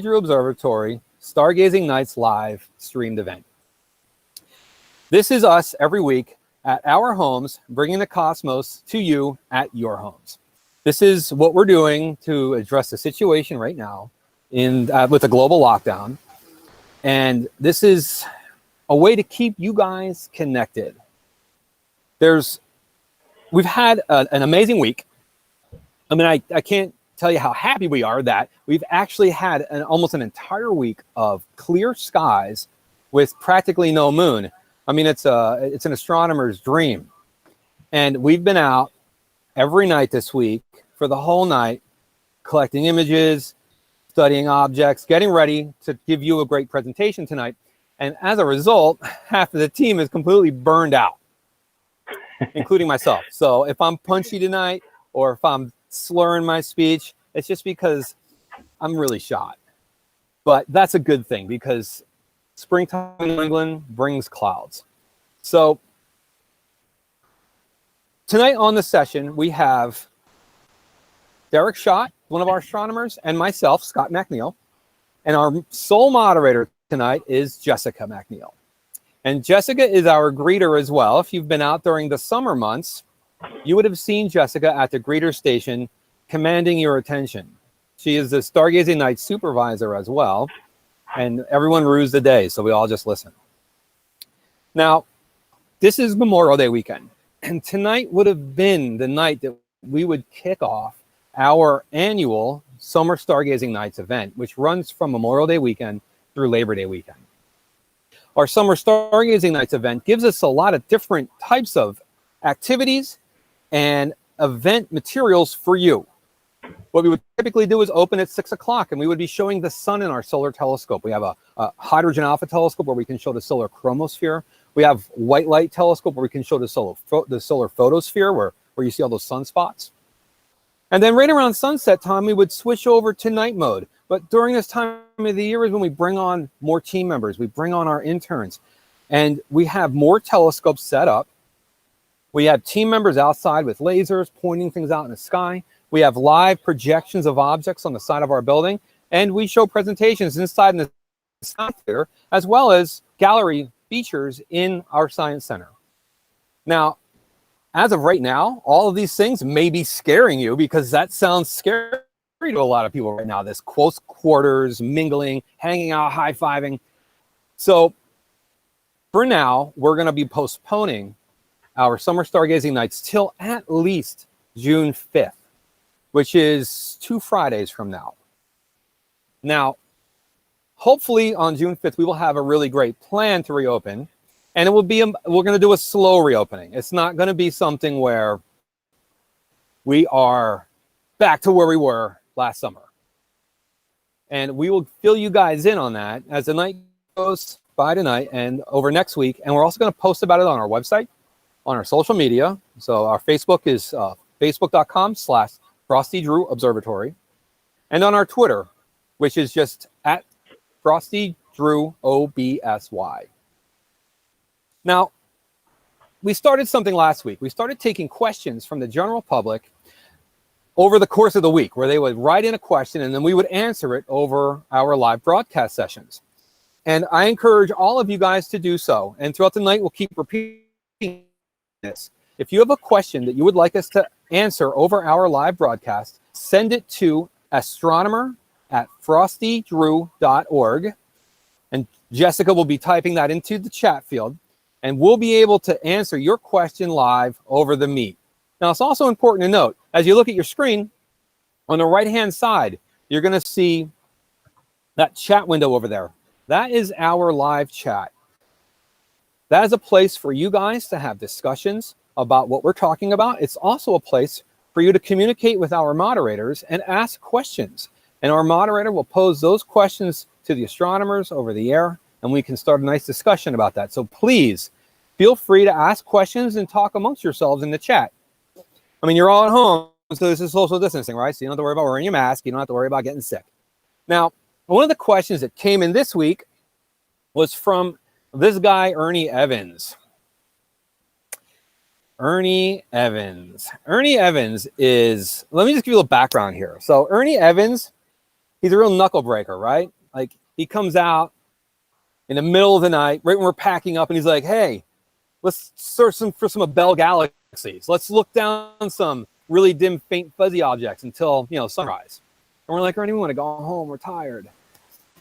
Drew Observatory Stargazing Nights live streamed event. This is us every week at our homes, bringing the cosmos to you at your homes. This is what we're doing to address the situation right now with the global lockdown. And this is a way to keep you guys connected. We've had an amazing week. I mean, I can't tell you how happy we are that we've actually had almost an entire week of clear skies with practically no moon. I mean, it's an astronomer's dream. And we've been out every night this week for the whole night, collecting images, studying objects, getting ready to give you a great presentation tonight. And as a result, half of the team is completely burned out, including myself. So if I'm punchy tonight, or if I'm slurring my speech, it's just because I'm really shot. But that's a good thing, because springtime in New England brings clouds. So tonight on the session, we have Derek Schott, one of our astronomers, and myself, Scott McNeil. And our sole moderator tonight is Jessica McNeil. And Jessica is our greeter as well. If you've been out during the summer months, you would have seen Jessica at the greeter station commanding your attention. She is the Stargazing Night supervisor as well. And everyone rues the day, so we all just listen. Now, this is Memorial Day weekend. And tonight would have been the night that we would kick off our annual Summer Stargazing Nights event, which runs from Memorial Day weekend through Labor Day weekend. Our Summer Stargazing Nights event gives us a lot of different types of activities and event materials for you. What we would typically do is open at 6 o'clock, and we would be showing the sun in our solar telescope. We have a hydrogen alpha telescope where we can show the solar chromosphere. We have white light telescope where we can show the solar photosphere, where you see all those sunspots. And then right around sunset time, we would switch over to night mode. But during this time of the year is when we bring on more team members. We bring on our interns. And we have more telescopes set up. We have team members outside with lasers pointing things out in the sky. We have live projections of objects on the side of our building. And we show presentations inside in the science theater, as well as gallery features in our science center. Now, as of right now, all of these things may be scaring you, because that sounds scary to a lot of people right now, this close quarters, mingling, hanging out, high-fiving. So for now, we're going to be postponing our Summer Stargazing Nights till at least June 5th, which is 2 Fridays from now. Now, hopefully on June 5th, we will have a really great plan to reopen. And it will be, we're going to do a slow reopening. It's not going to be something where we are back to where we were last summer. And we will fill you guys in on that as the night goes by tonight and over next week. And we're also going to post about it on our website, on our social media. So our Facebook is facebook.com/Frosty Drew Observatory. And on our Twitter, which is just at Frosty Drew OBSY. Now, we started something last week. We started taking questions from the general public over the course of the week, where they would write in a question and then we would answer it over our live broadcast sessions. And I encourage all of you guys to do so. And throughout the night, we'll keep repeating this. If you have a question that you would like us to answer over our live broadcast, send it to astronomer@frostydrew.org. And Jessica will be typing that into the chat field. And we'll be able to answer your question live over the Meet. Now, it's also important to note, as you look at your screen, on the right-hand side, you're going to see that chat window over there. That is our live chat. That is a place for you guys to have discussions about what we're talking about. It's also a place for you to communicate with our moderators and ask questions. And our moderator will pose those questions to the astronomers over the air, and we can start a nice discussion about that. So please feel free to ask questions and talk amongst yourselves in the chat. I mean, you're all at home, so this is social distancing, right? So you don't have to worry about wearing your mask. You don't have to worry about getting sick. Now, one of the questions that came in this week was from this guy, Ernie Evans. Ernie Evans. Ernie Evans is, let me just give you a little background here. So Ernie Evans he's a real knuckle breaker, right? Like he comes out in the middle of the night, right when we're packing up, and he's like, hey, let's search for some Bell galaxies. Let's look down some really dim, faint, fuzzy objects until, sunrise. And we're like, Ernie, we want to go home. We're tired.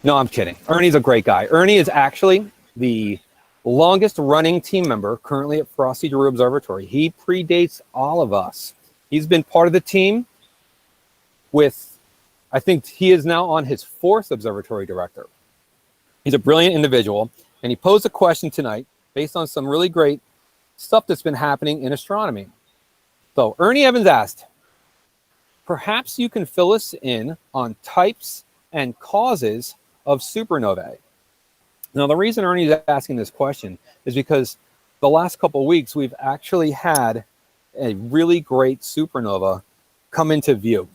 No, I'm kidding. Ernie's a great guy. Ernie is actually the longest running team member currently at Frosty Drew Observatory. He predates all of us. He's been part of the team with, I think he is now on his 4th observatory director. He's a brilliant individual, and he posed a question tonight based on some really great stuff that's been happening in astronomy. So Ernie Evans asked, perhaps you can fill us in on types and causes of supernovae. Now, the reason Ernie's asking this question is because the last couple of weeks, we've actually had a really great supernova come into view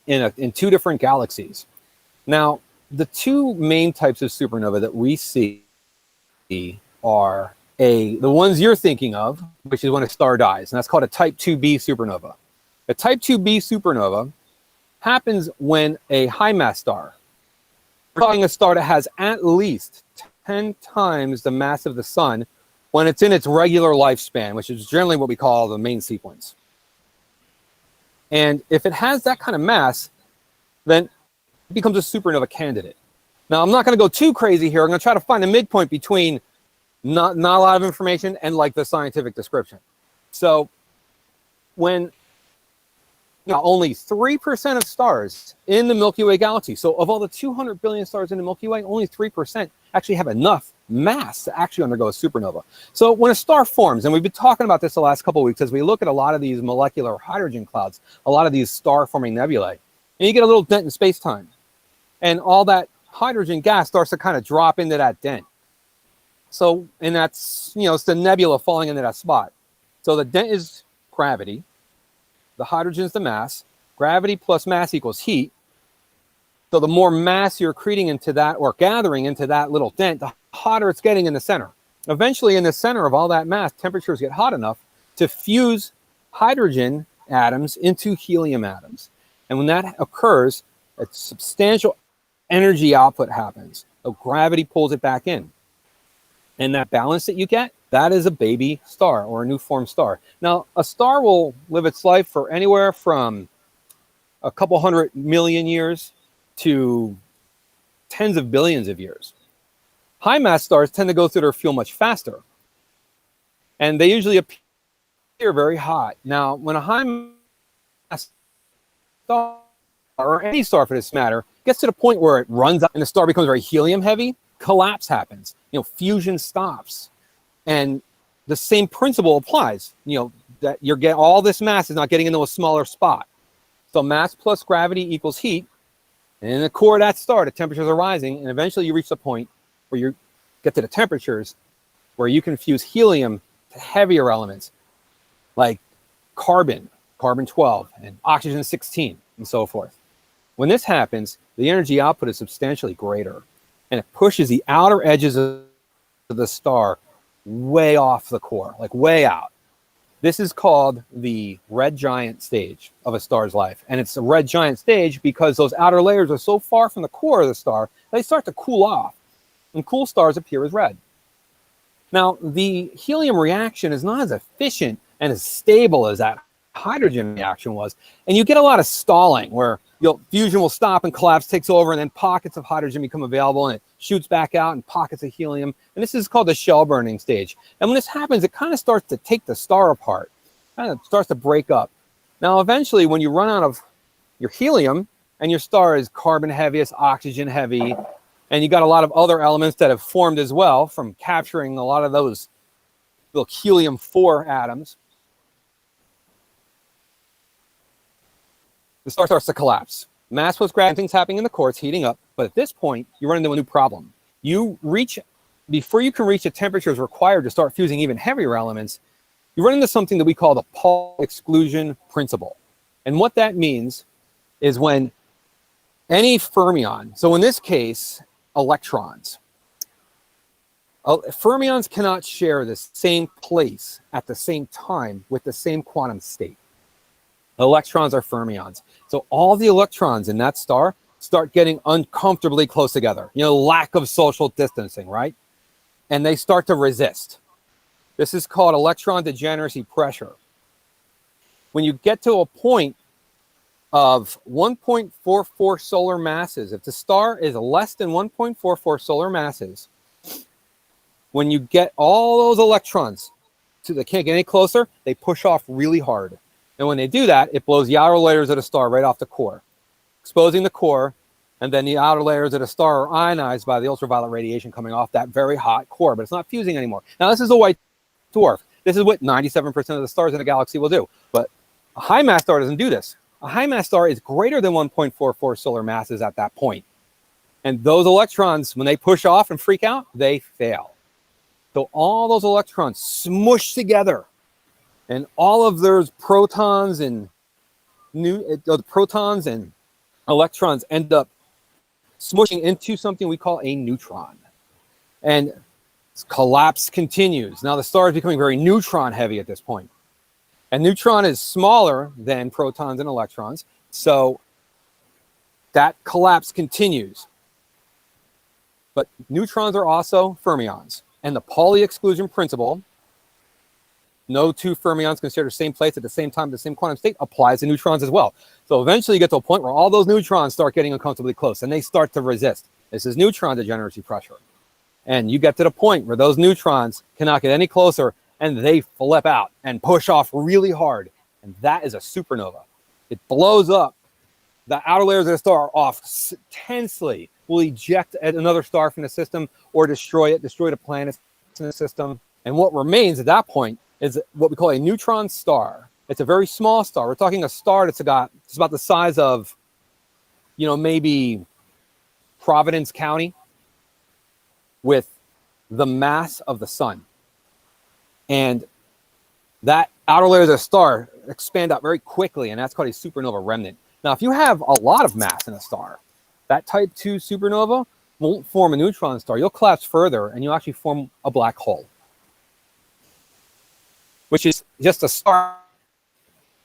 in 2 different galaxies. Now, the 2 main types of supernova that we see are the ones you're thinking of, which is when a star dies, and that's called a type 2b supernova. A type 2b supernova happens when a high mass star, we're talking a star that has at least 10 times the mass of the sun when it's in its regular lifespan, which is generally what we call the main sequence. And if it has that kind of mass, then it becomes a supernova candidate. Now, I'm not going to go too crazy here. I'm going to try to find a midpoint between not a lot of information and like the scientific description. So when only 3% of stars in the Milky Way galaxy, so of all the 200 billion stars in the Milky Way, only 3% actually have enough mass to actually undergo a supernova. So when a star forms, and we've been talking about this the last couple of weeks as we look at a lot of these molecular hydrogen clouds, a lot of these star-forming nebulae, and you get a little dent in space-time, and all that hydrogen gas starts to kind of drop into that dent. So, and that's, it's the nebula falling into that spot. So the dent is gravity. The hydrogen is the mass. Gravity plus mass equals heat. So the more mass you're accreting into that or gathering into that little dent, the hotter it's getting in the center. Eventually, in the center of all that mass, temperatures get hot enough to fuse hydrogen atoms into helium atoms. And when that occurs, a substantial energy output happens. So gravity pulls it back in. And that balance that you get, that is a baby star or a new formed star. Now, a star will live its life for anywhere from a couple 100 million years to tens of billions of years. High mass stars tend to go through their fuel much faster. And they usually appear very hot. Now, when a high mass star, or any star for this matter, gets to the point where it runs out and the star becomes very helium heavy, collapse happens. Fusion stops. And the same principle applies, that you're getting all this mass is not getting into a smaller spot. So mass plus gravity equals heat. And in the core of that star, the temperatures are rising. And eventually you reach the point where you get to the temperatures where you can fuse helium to heavier elements like carbon 12, and oxygen 16, and so forth. When this happens, the energy output is substantially greater. And it pushes the outer edges of the star way off the core, like way out. This is called the red giant stage of a star's life. And it's a red giant stage because those outer layers are so far from the core of the star, they start to cool off. And cool stars appear as red. Now, the helium reaction is not as efficient and as stable as that hydrogen reaction was. And you get a lot of stalling where fusion will stop and collapse takes over, and then pockets of hydrogen become available and it shoots back out and pockets of helium. And this is called the shell burning stage. And when this happens, it kind of starts to take the star apart, kind of starts to break up. Now, eventually, when you run out of your helium and your star is carbon heavy, it's oxygen heavy, and you got a lot of other elements that have formed as well from capturing a lot of those little helium-4 atoms, the star starts to collapse. Mass plus gravity, things happening in the core, it's heating up. But at this point, you run into a new problem. Before you can reach the temperatures required to start fusing even heavier elements, you run into something that we call the Paul exclusion principle. And what that means is when any fermion, so in this case, electrons, fermions cannot share the same place at the same time with the same quantum state. Electrons are fermions. So all the electrons in that star start getting uncomfortably close together. You know, lack of social distancing, right? And they start to resist. This is called electron degeneracy pressure. When you get to a point of 1.44 solar masses, if the star is less than 1.44 solar masses, when you get all those electrons, they can't get any closer, they push off really hard. And when they do that, it blows the outer layers of the star right off the core, exposing the core, and then the outer layers of the star are ionized by the ultraviolet radiation coming off that very hot core, but it's not fusing anymore. Now, this is a white dwarf. This is what 97% of the stars in the galaxy will do. But a high mass star doesn't do this. A high mass star is greater than 1.44 solar masses at that point. And those electrons, when they push off and freak out, they fail. So all those electrons smush together, and all of those protons and electrons end up smushing into something we call a neutron. And collapse continues. Now the star is becoming very neutron heavy at this point. And neutron is smaller than protons and electrons, so that collapse continues. But neutrons are also fermions. And the Pauli exclusion principle, no two fermions can share the same place at the same time, the same quantum state, applies to neutrons as well. So eventually you get to a point where all those neutrons start getting uncomfortably close and they start to resist. This is neutron degeneracy pressure. And you get to the point where those neutrons cannot get any closer and they flip out and push off really hard. And that is a supernova. It blows up. The outer layers of the star off tensely, will eject another star from the system or destroy the planets in the system. And what remains at that point is what we call a neutron star. It's a very small star. We're talking a star that's about the size of, maybe Providence County with the mass of the sun. And that outer layers of the star expand out very quickly, and that's called a supernova remnant. Now, if you have a lot of mass in a star, that type 2 supernova won't form a neutron star. You'll collapse further, and you'll actually form a black hole, which is just a star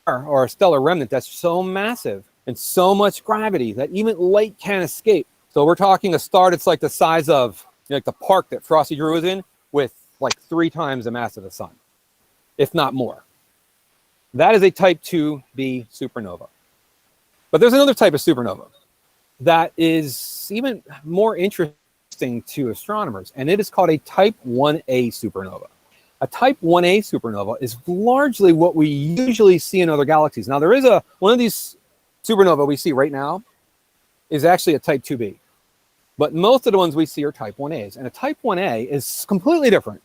or a stellar remnant that's so massive and so much gravity that even light can't escape. So we're talking a star that's like the size of like the park that Frosty Drew was in, with like 3 times the mass of the sun, if not more. That is a type 2b supernova. But there's another type of supernova that is even more interesting to astronomers, and it is called a type 1a supernova. A type 1a supernova is largely what we usually see in other galaxies. Now, there is one of these supernova we see right now is actually a type 2b, but most of the ones we see are type 1a's, and a type 1a is completely different.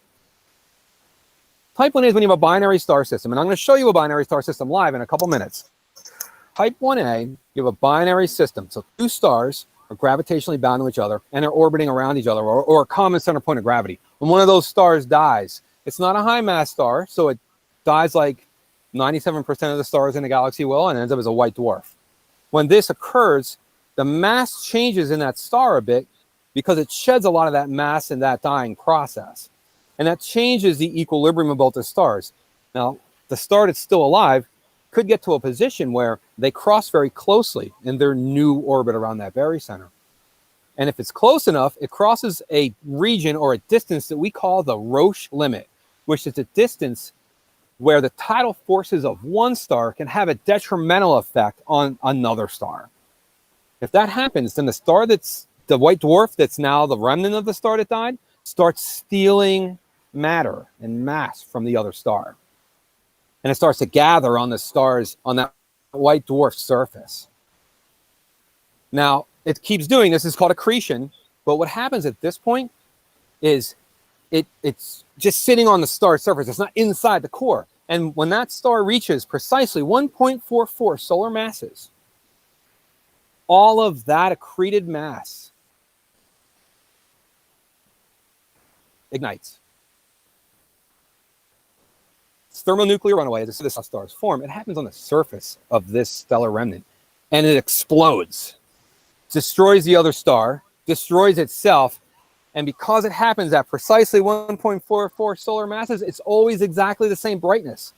Type 1a is when you have a binary star system, and I'm going to show you a binary star system live in a couple minutes. Type 1a, you have a binary system. So 2 stars are gravitationally bound to each other, and they're orbiting around each other, or a common center point of gravity. When one of those stars dies, it's not a high mass star, so it dies like 97% of the stars in the galaxy will, and ends up as a white dwarf. When this occurs, the mass changes in that star a bit because it sheds a lot of that mass in that dying process. And that changes the equilibrium of both the stars. Now, the star that's still alive could get to a position where they cross very closely in their new orbit around that barycenter. And if it's close enough, it crosses a region or a distance that we call the Roche limit, which is a distance where the tidal forces of one star can have a detrimental effect on another star. If that happens, then the star that's the white dwarf that's now the remnant of the star that died starts stealing matter and mass from the other star. And it starts to gather on the stars, on that white dwarf surface. Now, it keeps doing this. It's called accretion. But what happens at this point is it's just sitting on the star's surface. It's not inside the core. And when that star reaches precisely 1.44 solar masses, all of that accreted mass ignites. It's thermonuclear runaway. This is how stars form. It happens on the surface of this stellar remnant, and it explodes, destroys the other star, destroys itself, and because it happens at precisely 1.44 solar masses, it's always exactly the same brightness.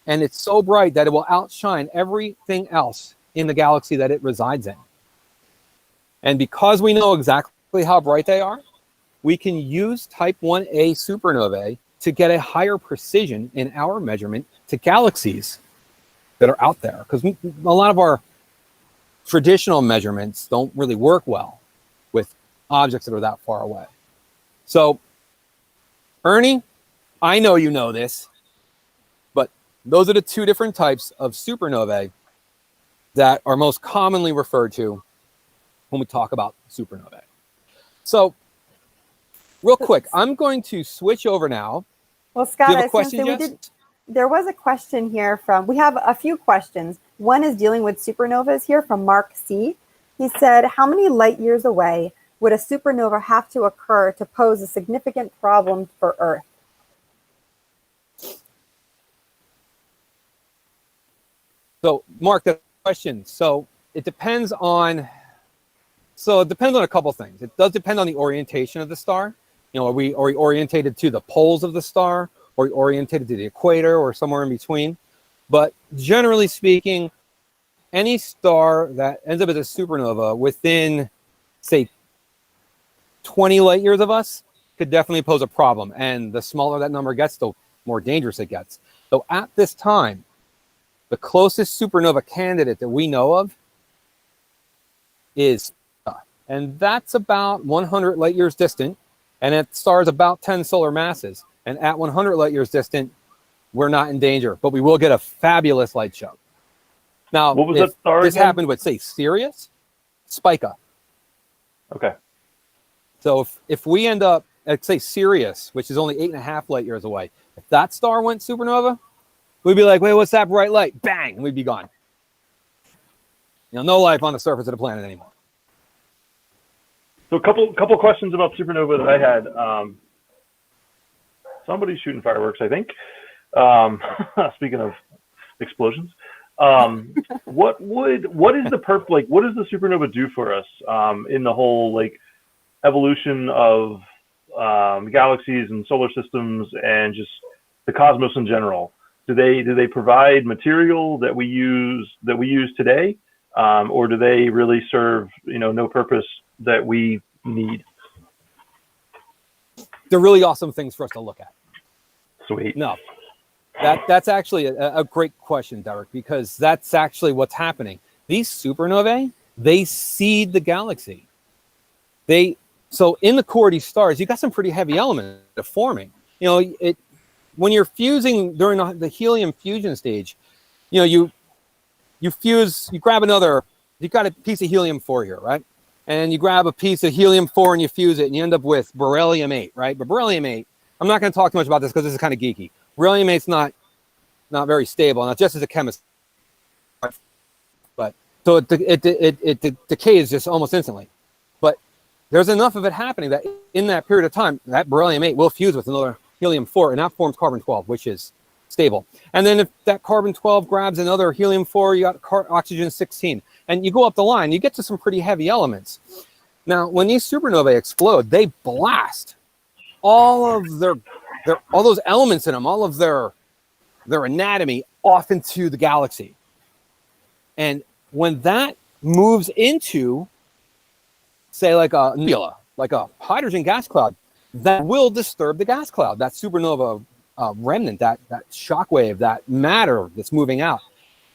And it's so bright that it will outshine everything else in the galaxy that it resides in. And because we know exactly how bright they are, we can use type 1a supernovae to get a higher precision in our measurement to galaxies that are out there. Because a lot of our traditional measurements don't really work well with objects that are that far away. So, Ernie, I know you know this, but those are the two different types of supernovae that are most commonly referred to when we talk about supernovae. So, real quick, I'm going to switch over now. Well, Scott, Do you have a question, Jess? There was a question here from, we have a few questions. One is dealing with supernovas here from Mark C. He said, how many light years away would a supernova have to occur to pose a significant problem for Earth? So, Mark, that question. So it depends on a couple things. It does depend on the orientation of the star. You know, are we orientated to the poles of the star, or orientated to the equator, or somewhere in between? But generally speaking, any star that ends up as a supernova within, say, 20 light years of us could definitely pose a problem. And the smaller that number gets, the more dangerous it gets. So at this time, the closest supernova candidate that we know of is, and that's about 100 light years distant, and that star is about 10 solar masses. And at 100 light years distant, we're not in danger, but we will get a fabulous light show. Now, what was if that star this again? happened with, say, Sirius, Spica. Okay. So if we end up at, say, Sirius, which is only 8.5 light years away, if that star went supernova, we'd be like, wait, what's that bright light? Bang, and we'd be gone. You know, no life on the surface of the planet anymore. So a couple questions about supernova that I had. Somebody's shooting fireworks, I think. Speaking of explosions, what is the supernova do for us in the whole like evolution of galaxies and solar systems and just the cosmos in general? Do they provide material that we use today, or do they really serve no purpose that we need? They're really awesome things for us to look at. Sweet. No, that's actually a great question, Derek, because that's actually what's happening. These supernovae, they seed the galaxy. So in the core of these stars, you got some pretty heavy elements forming. You know, when you're fusing during the helium fusion stage, you know, you grab you got a piece of helium-4 here, right? And you grab a piece of helium-4 and you fuse it, and you end up with beryllium-8, right? But beryllium-8, I'm not going to talk too much about this because this is kind of geeky. Beryllium-8's not very stable, not just as a chemist, but so it decays just almost instantly. But there's enough of it happening that in that period of time, that beryllium-8 will fuse with another helium-4, and that forms carbon-12, which is stable. And then if that carbon-12 grabs another helium-4, you got oxygen-16. And you go up the line, you get to some pretty heavy elements. Now, when these supernovae explode, they blast all of all those elements in them, all of their anatomy off into the galaxy. And when that moves into, say, like a nebula, like a hydrogen gas cloud, that will disturb the gas cloud, that supernova remnant, that shock wave, that matter that's moving out.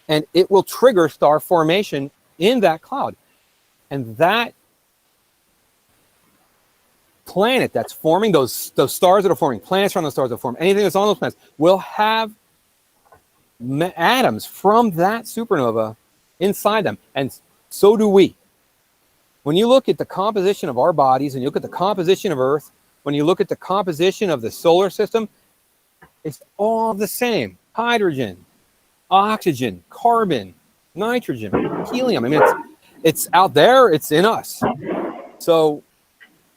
And it will trigger star formation in that cloud. And that planet that's forming, those stars that are forming, planets around those stars that form, anything that's on those planets, will have atoms from that supernova inside them. And so do we. When you look at the composition of our bodies and you look at the composition of Earth, when you look at the composition of the solar system, it's all the same. Hydrogen, oxygen, carbon, nitrogen, helium. I mean, it's out there, it's in us. So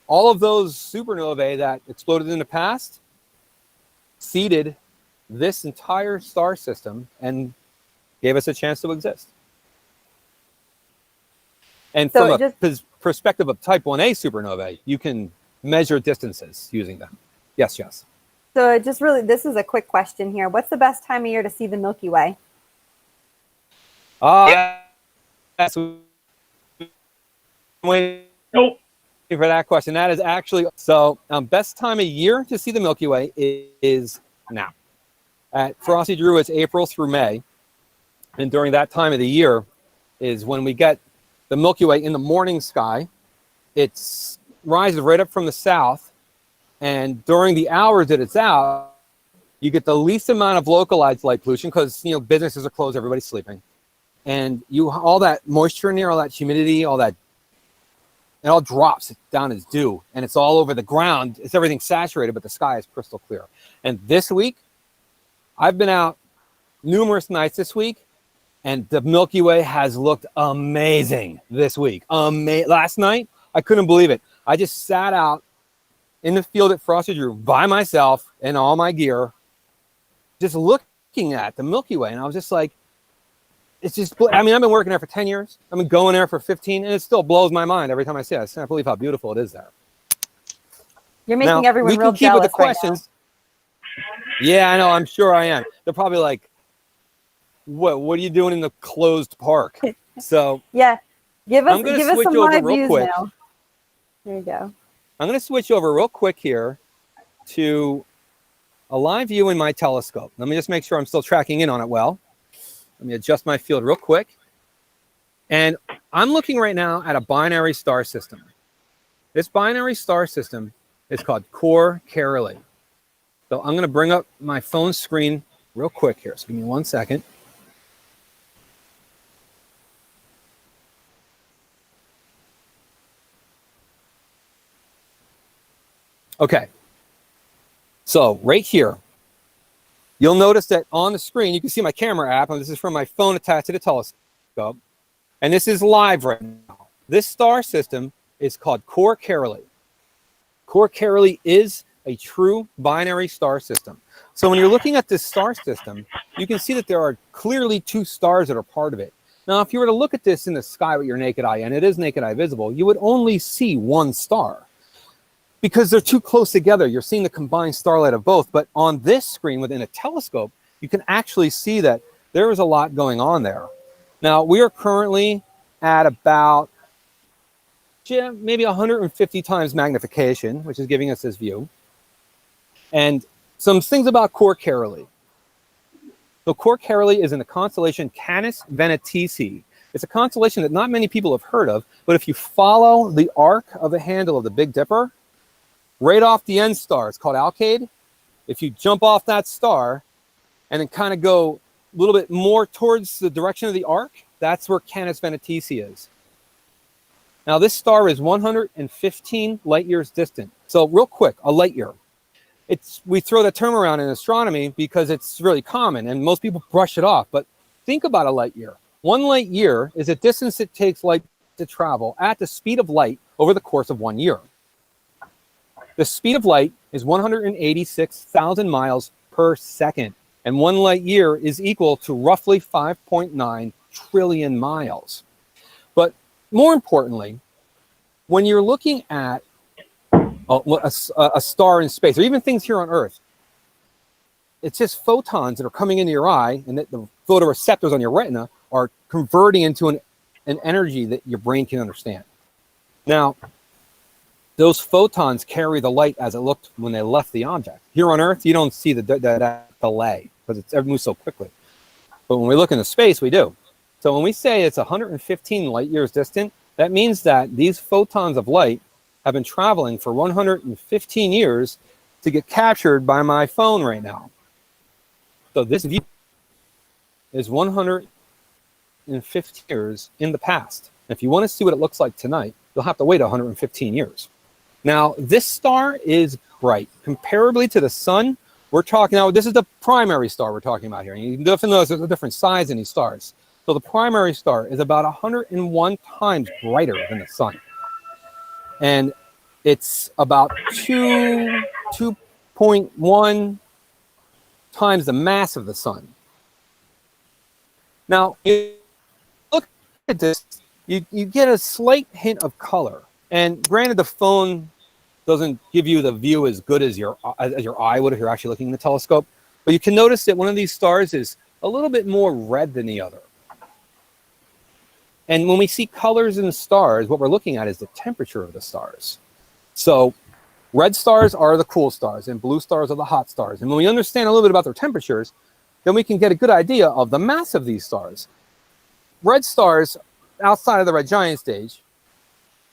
all of those supernovae that exploded in the past seeded this entire star system and gave us a chance to exist. And so from a perspective of type 1a supernovae, you can measure distances using them. Yes, yes. So it just really, this is a quick question here. What's the best time of year to see the Milky Way? Yes. waiting Nope. for that question. That is actually, so best time of year to see the Milky Way is now. At Frosty Drew, it's April through May. And during that time of the year is when we get the Milky Way in the morning sky. It rises right up from the south. And during the hours that it's out, you get the least amount of localized light pollution because, you know, businesses are closed, everybody's sleeping. And all that moisture in there, all that humidity, all that, it all drops down as dew. And it's all over the ground. It's everything saturated, but the sky is crystal clear. And this week, I've been out numerous nights this week, and the Milky Way has looked amazing this week. Last night, I couldn't believe it. I just sat out in the field at Frosty Drew by myself in all my gear, just looking at the Milky Way. And I was just like, it's just, I mean, I've been working there for 10 years. I've been going there for 15, and it still blows my mind every time I see it. I can't believe how beautiful it is there. You're making now, everyone we real can keep jealous with the questions. Yeah, I know. I'm sure I am. They're probably like, what are you doing in the closed park? So yeah, give us some live real views quick. now. There you go. I'm going to switch over real quick here to a live view in my telescope. Let me just make sure I'm still tracking in on it well. Let me adjust my field real quick. And I'm looking right now at a binary star system. This binary star system is called Core Carolee. So I'm going to bring up my phone screen real quick here. So give me 1 second. Okay. So right here, you'll notice that on the screen, you can see my camera app, and this is from my phone attached to the telescope. And this is live right now. This star system is called Core Carolee. Core Carolee is a true binary star system. So when you're looking at this star system, you can see that there are clearly two stars that are part of it. Now, if you were to look at this in the sky with your naked eye, and it is naked eye visible, you would only see one star because they're too close together. You're seeing the combined starlight of both. But on this screen within a telescope, you can actually see that there is a lot going on there. Now, we are currently at about maybe 150 times magnification, which is giving us this view. And some things about Core Carolee. So Core Carolee is in the constellation Canis Venatici. It's a constellation that not many people have heard of, but if you follow the arc of the handle of the Big Dipper, right off the end star, it's called Alcade. If you jump off that star and then kind of go a little bit more towards the direction of the arc, that's where Canis Venatici is. Now, this star is 115 light years distant. So real quick, a light year. We throw that term around in astronomy because it's really common and most people brush it off. But think about a light year. 1 light year is a distance it takes light to travel at the speed of light over the course of 1 year. The speed of light is 186,000 miles per second. And 1 light year is equal to roughly 5.9 trillion miles. But more importantly, when you're looking at a star in space, or even things here on Earth, it's just photons that are coming into your eye, and that the photoreceptors on your retina are converting into an energy that your brain can understand. Now, those photons carry the light as it looked when they left the object. Here on Earth, you don't see that delay because it moves so quickly. But when we look into space, we do. So when we say it's 115 light years distant, that means that these photons of light have been traveling for 115 years to get captured by my phone right now. So this view is 115 years in the past. And if you want to see what it looks like tonight, you'll have to wait 115 years. Now, this star is bright. Comparably to the sun, we're talking now, this is the primary star we're talking about here. And you can definitely notice there's a different size in these stars. So the primary star is about 101 times brighter than the sun. And it's about 2.1 times the mass of the sun. Now, you look at this, you get a slight hint of color. And granted, the phone doesn't give you the view as good as your eye would if you're actually looking in the telescope. But you can notice that one of these stars is a little bit more red than the other. And when we see colors in the stars, what we're looking at is the temperature of the stars. So red stars are the cool stars, and blue stars are the hot stars. And when we understand a little bit about their temperatures, then we can get a good idea of the mass of these stars. Red stars, outside of the red giant stage,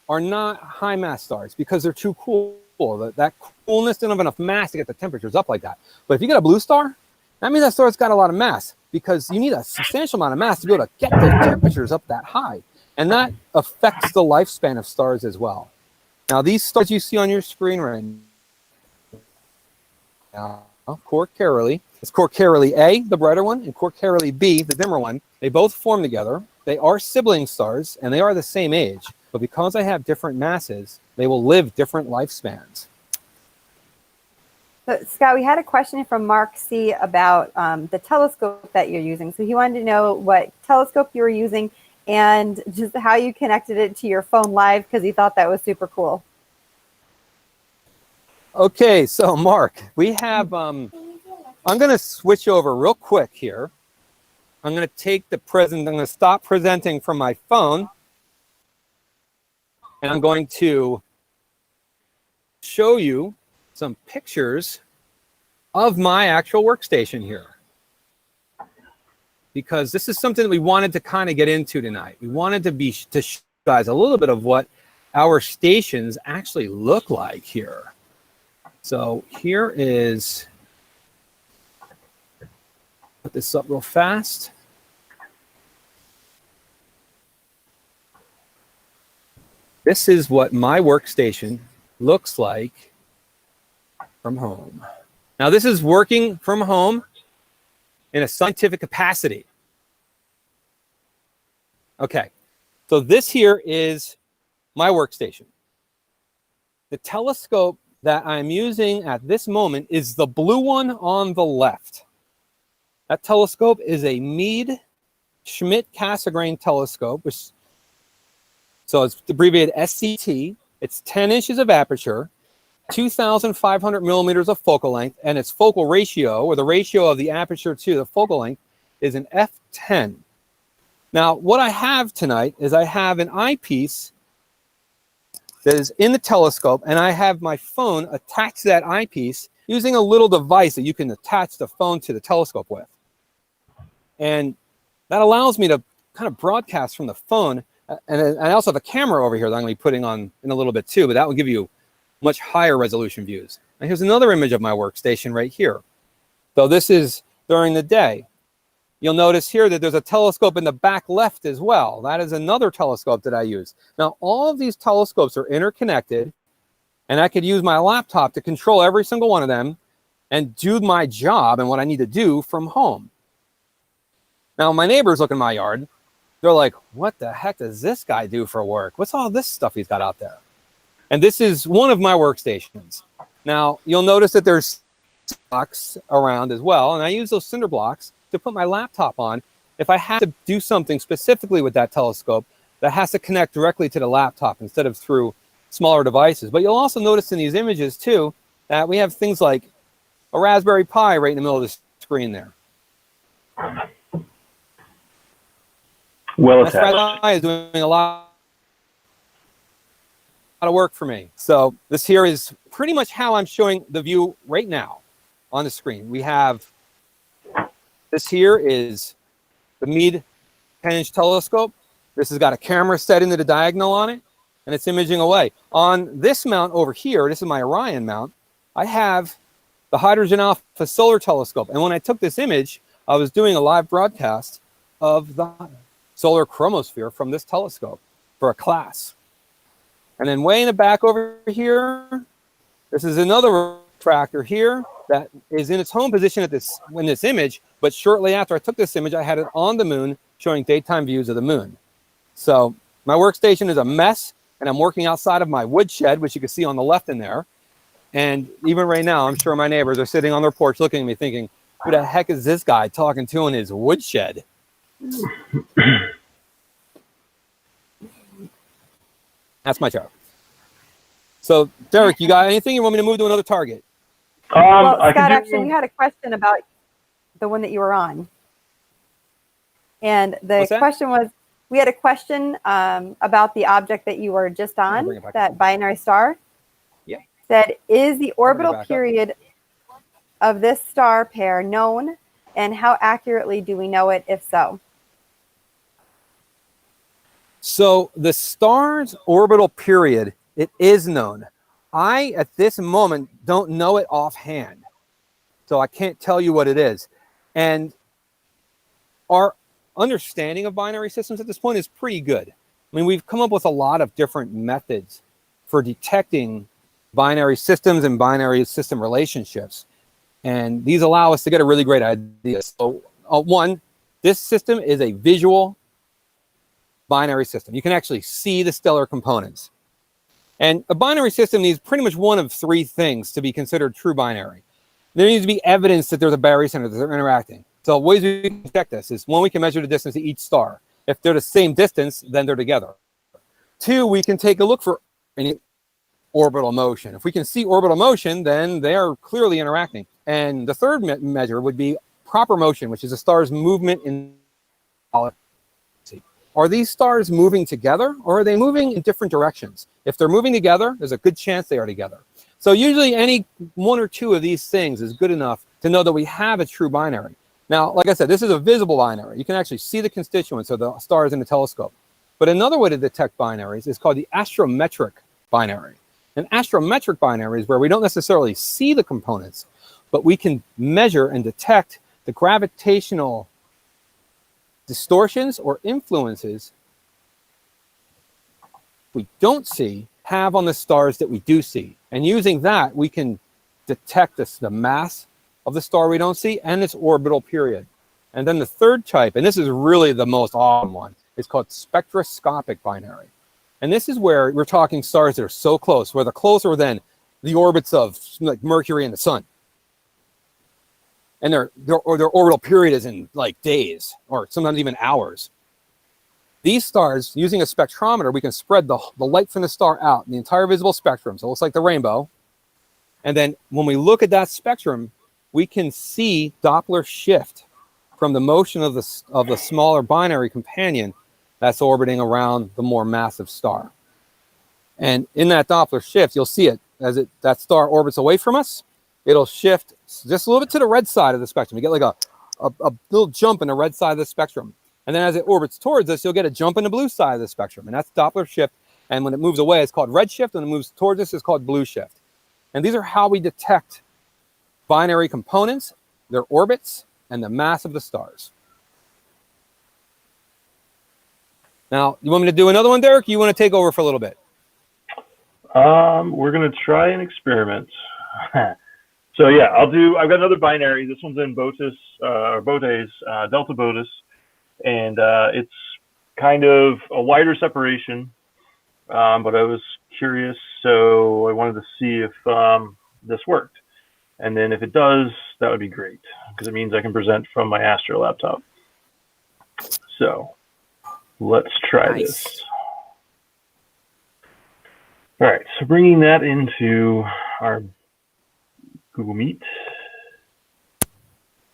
are not high mass stars because they're too cool. That coolness doesn't have enough mass to get the temperatures up like that. But if you get a blue star, that means that star's got a lot of mass, because you need a substantial amount of mass to be able to get those temperatures up that high. And that affects the lifespan of stars as well. Now, these stars you see on your screen right now, Cor Caroli, it's Cor Caroli A, the brighter one, and Cor Caroli B, the dimmer one. They both form together. They are sibling stars, and they are the same age. But because they have different masses, they will live different lifespans. So, Scott, we had a question from Mark C. about the telescope that you're using. So he wanted to know what telescope you were using and just how you connected it to your phone live, because he thought that was super cool. Okay, so Mark, we have, I'm going to switch over real quick here. I'm going to take the I'm going to stop presenting from my phone, and I'm going to show you some pictures of my actual workstation here, because this is something that we wanted to kind of get into tonight. We wanted to show you guys a little bit of what our stations actually look like here. So here is, put this up real fast. This is what my workstation looks like from home. Now, this is working from home in a scientific capacity. Okay, so this here is my workstation. The telescope that I'm using at this moment is the blue one on the left. That telescope is a Meade Schmidt-Cassegrain telescope, so it's abbreviated SCT. It's 10 inches of aperture, 2,500 millimeters of focal length, and its focal ratio, or the ratio of the aperture to the focal length, is an f10. Now, what I have tonight is I have an eyepiece that is in the telescope, and I have my phone attached to that eyepiece using a little device that you can attach the phone to the telescope with. And that allows me to kind of broadcast from the phone. And I also have a camera over here that I'm going to be putting on in a little bit too, but that will give you much higher resolution views. And here's another image of my workstation right here. So this is during the day. You'll notice here that there's a telescope in the back left as well. That is another telescope that I use. Now, all of these telescopes are interconnected, and I could use my laptop to control every single one of them and do my job and what I need to do from home. Now, my neighbors look in my yard. They're like, what the heck does this guy do for work? What's all this stuff he's got out there? And this is one of my workstations. Now, you'll notice that there's blocks around as well, and I use those cinder blocks to put my laptop on if I have to do something specifically with that telescope that has to connect directly to the laptop instead of through smaller devices. But you'll also notice in these images too that we have things like a Raspberry Pi right in the middle of the screen there. Well That's attached. Raspberry Pi is doing a lot of work for me. So this here is pretty much how I'm showing the view right now on the screen. We have this here is the Meade 10-inch telescope. This has got a camera set into the diagonal on it, and it's imaging away. On this mount over here, this is my Orion mount, I have the Hydrogen Alpha Solar Telescope. And when I took this image, I was doing a live broadcast of the solar chromosphere from this telescope for a class. And then way in the back over here, this is another refractor here that is in its home position in this image, but shortly after I took this image, I had it on the moon showing daytime views of the moon. So my workstation is a mess, and I'm working outside of my woodshed, which you can see on the left in there. And even right now, I'm sure my neighbors are sitting on their porch looking at me thinking, who the heck is this guy talking to in his woodshed? That's my chart. So, Derek, you got anything? You want me to move to another target? Well, Scott, actually, we had a question about the one that you were on. And the question was, We had a question about the object that you were just on, bring it back that binary star. Yeah. Said, is the orbital back up. period of this star pair known, and how accurately do we know it if so? So the star's orbital period, it is known. I, at this moment, don't know it offhand. So I can't tell you what it is. And our understanding of binary systems at this point is pretty good. I mean, we've come up with a lot of different methods for detecting binary systems and binary system relationships. And these allow us to get a really great idea. So one, this system is a visual binary system. You can actually see the stellar components. And a binary system needs pretty much one of three things to be considered true binary. There needs to be evidence that there's a barycenter, that they're interacting. So ways we can check this is, one, we can measure the distance to each star. If they're the same distance, then they're together. Two, we can take a look for any orbital motion. If we can see orbital motion, then they are clearly interacting. And the third measure would be proper motion, which is a star's movement in galaxy. Are these stars moving together, or are they moving in different directions? If they're moving together, there's a good chance they are together. So usually any one or two of these things is good enough to know that we have a true binary. Now, like I said, this is a visible binary. You can actually see the constituents of the stars in the telescope. But another way to detect binaries is called the astrometric binary. An astrometric binary is where we don't necessarily see the components, but we can measure and detect the gravitational distortions or influences we don't see have on the stars that we do see. And using that, we can detect the mass of the star we don't see and its orbital period. And then the third type, and this is really the most awesome one, is called spectroscopic binary. And this is where we're talking stars that are so close, where they're closer than the orbits of like Mercury and the Sun. And their orbital period is in like days or sometimes even hours. These stars, using a spectrometer, we can spread the light from the star out in the entire visible spectrum. So it looks like the rainbow. And then when we look at that spectrum, we can see Doppler shift from the motion of the smaller binary companion that's orbiting around the more massive star. And in that Doppler shift, you'll see it as that star orbits away from us. It'll shift just a little bit to the red side of the spectrum. You get like a little jump in the red side of the spectrum. And then as it orbits towards us, you'll get a jump in the blue side of the spectrum. And that's Doppler shift. And when it moves away, it's called red shift. When it moves towards us, it's called blue shift. And these are how we detect binary components, their orbits, and the mass of the stars. Now, you want me to do another one, Derek? Or you want to take over for a little bit? We're going to try an experiment. So yeah, I've got another binary. This one's in Botes, Delta Botus, and it's kind of a wider separation, but I was curious, so I wanted to see if this worked. And then if it does, that would be great, because it means I can present from my Astro laptop. So let's try this. All right, so bringing that into our Google Meet.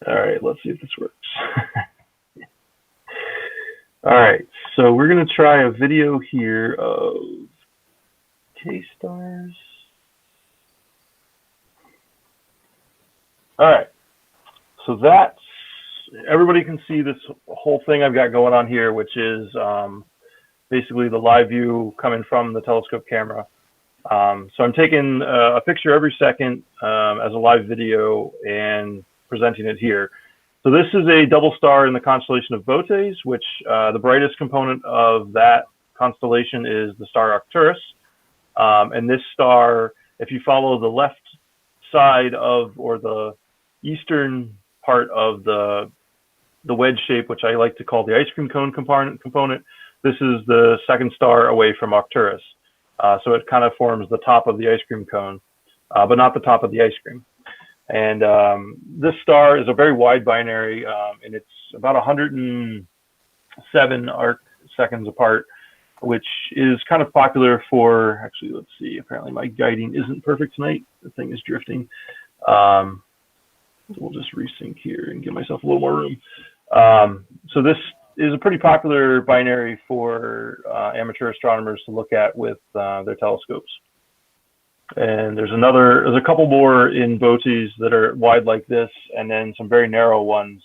All right, let's see if this works. All right, so we're going to try a video here of K-stars. All right, so that's, everybody can see this whole thing I've got going on here, which is basically the live view coming from the telescope camera. So I'm taking a picture every second as a live video and presenting it here. So this is a double star in the constellation of Botes, which the brightest component of that constellation is the star Arcturus. And this star, if you follow the left side of, or the eastern part of the wedge shape, which I like to call the ice cream cone component, this is the second star away from Arcturus. So it kind of forms the top of the ice cream cone, but not the top of the ice cream. And this star is a very wide binary, and it's about 107 arc seconds apart, which is kind of popular for, actually, let's see, apparently my guiding isn't perfect tonight. The thing is drifting. So we'll just resync here and give myself a little more room. So this is a pretty popular binary for amateur astronomers to look at with their telescopes. And there's a couple more in Botys that are wide like this, and then some very narrow ones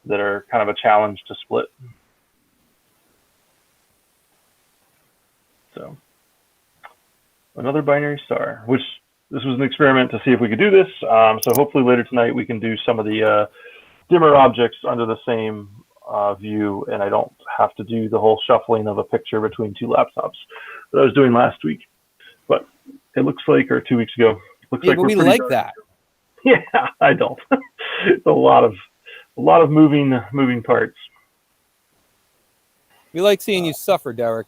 that are kind of a challenge to split. So another binary star, which this was an experiment to see if we could do this. So hopefully later tonight we can do some of the dimmer objects under the same view, and I don't have to do the whole shuffling of a picture between two laptops that I was doing last week. But it looks like, or 2 weeks ago, looks like we like that. Yeah, I don't. It's a lot of moving parts. We like seeing you suffer, Derek.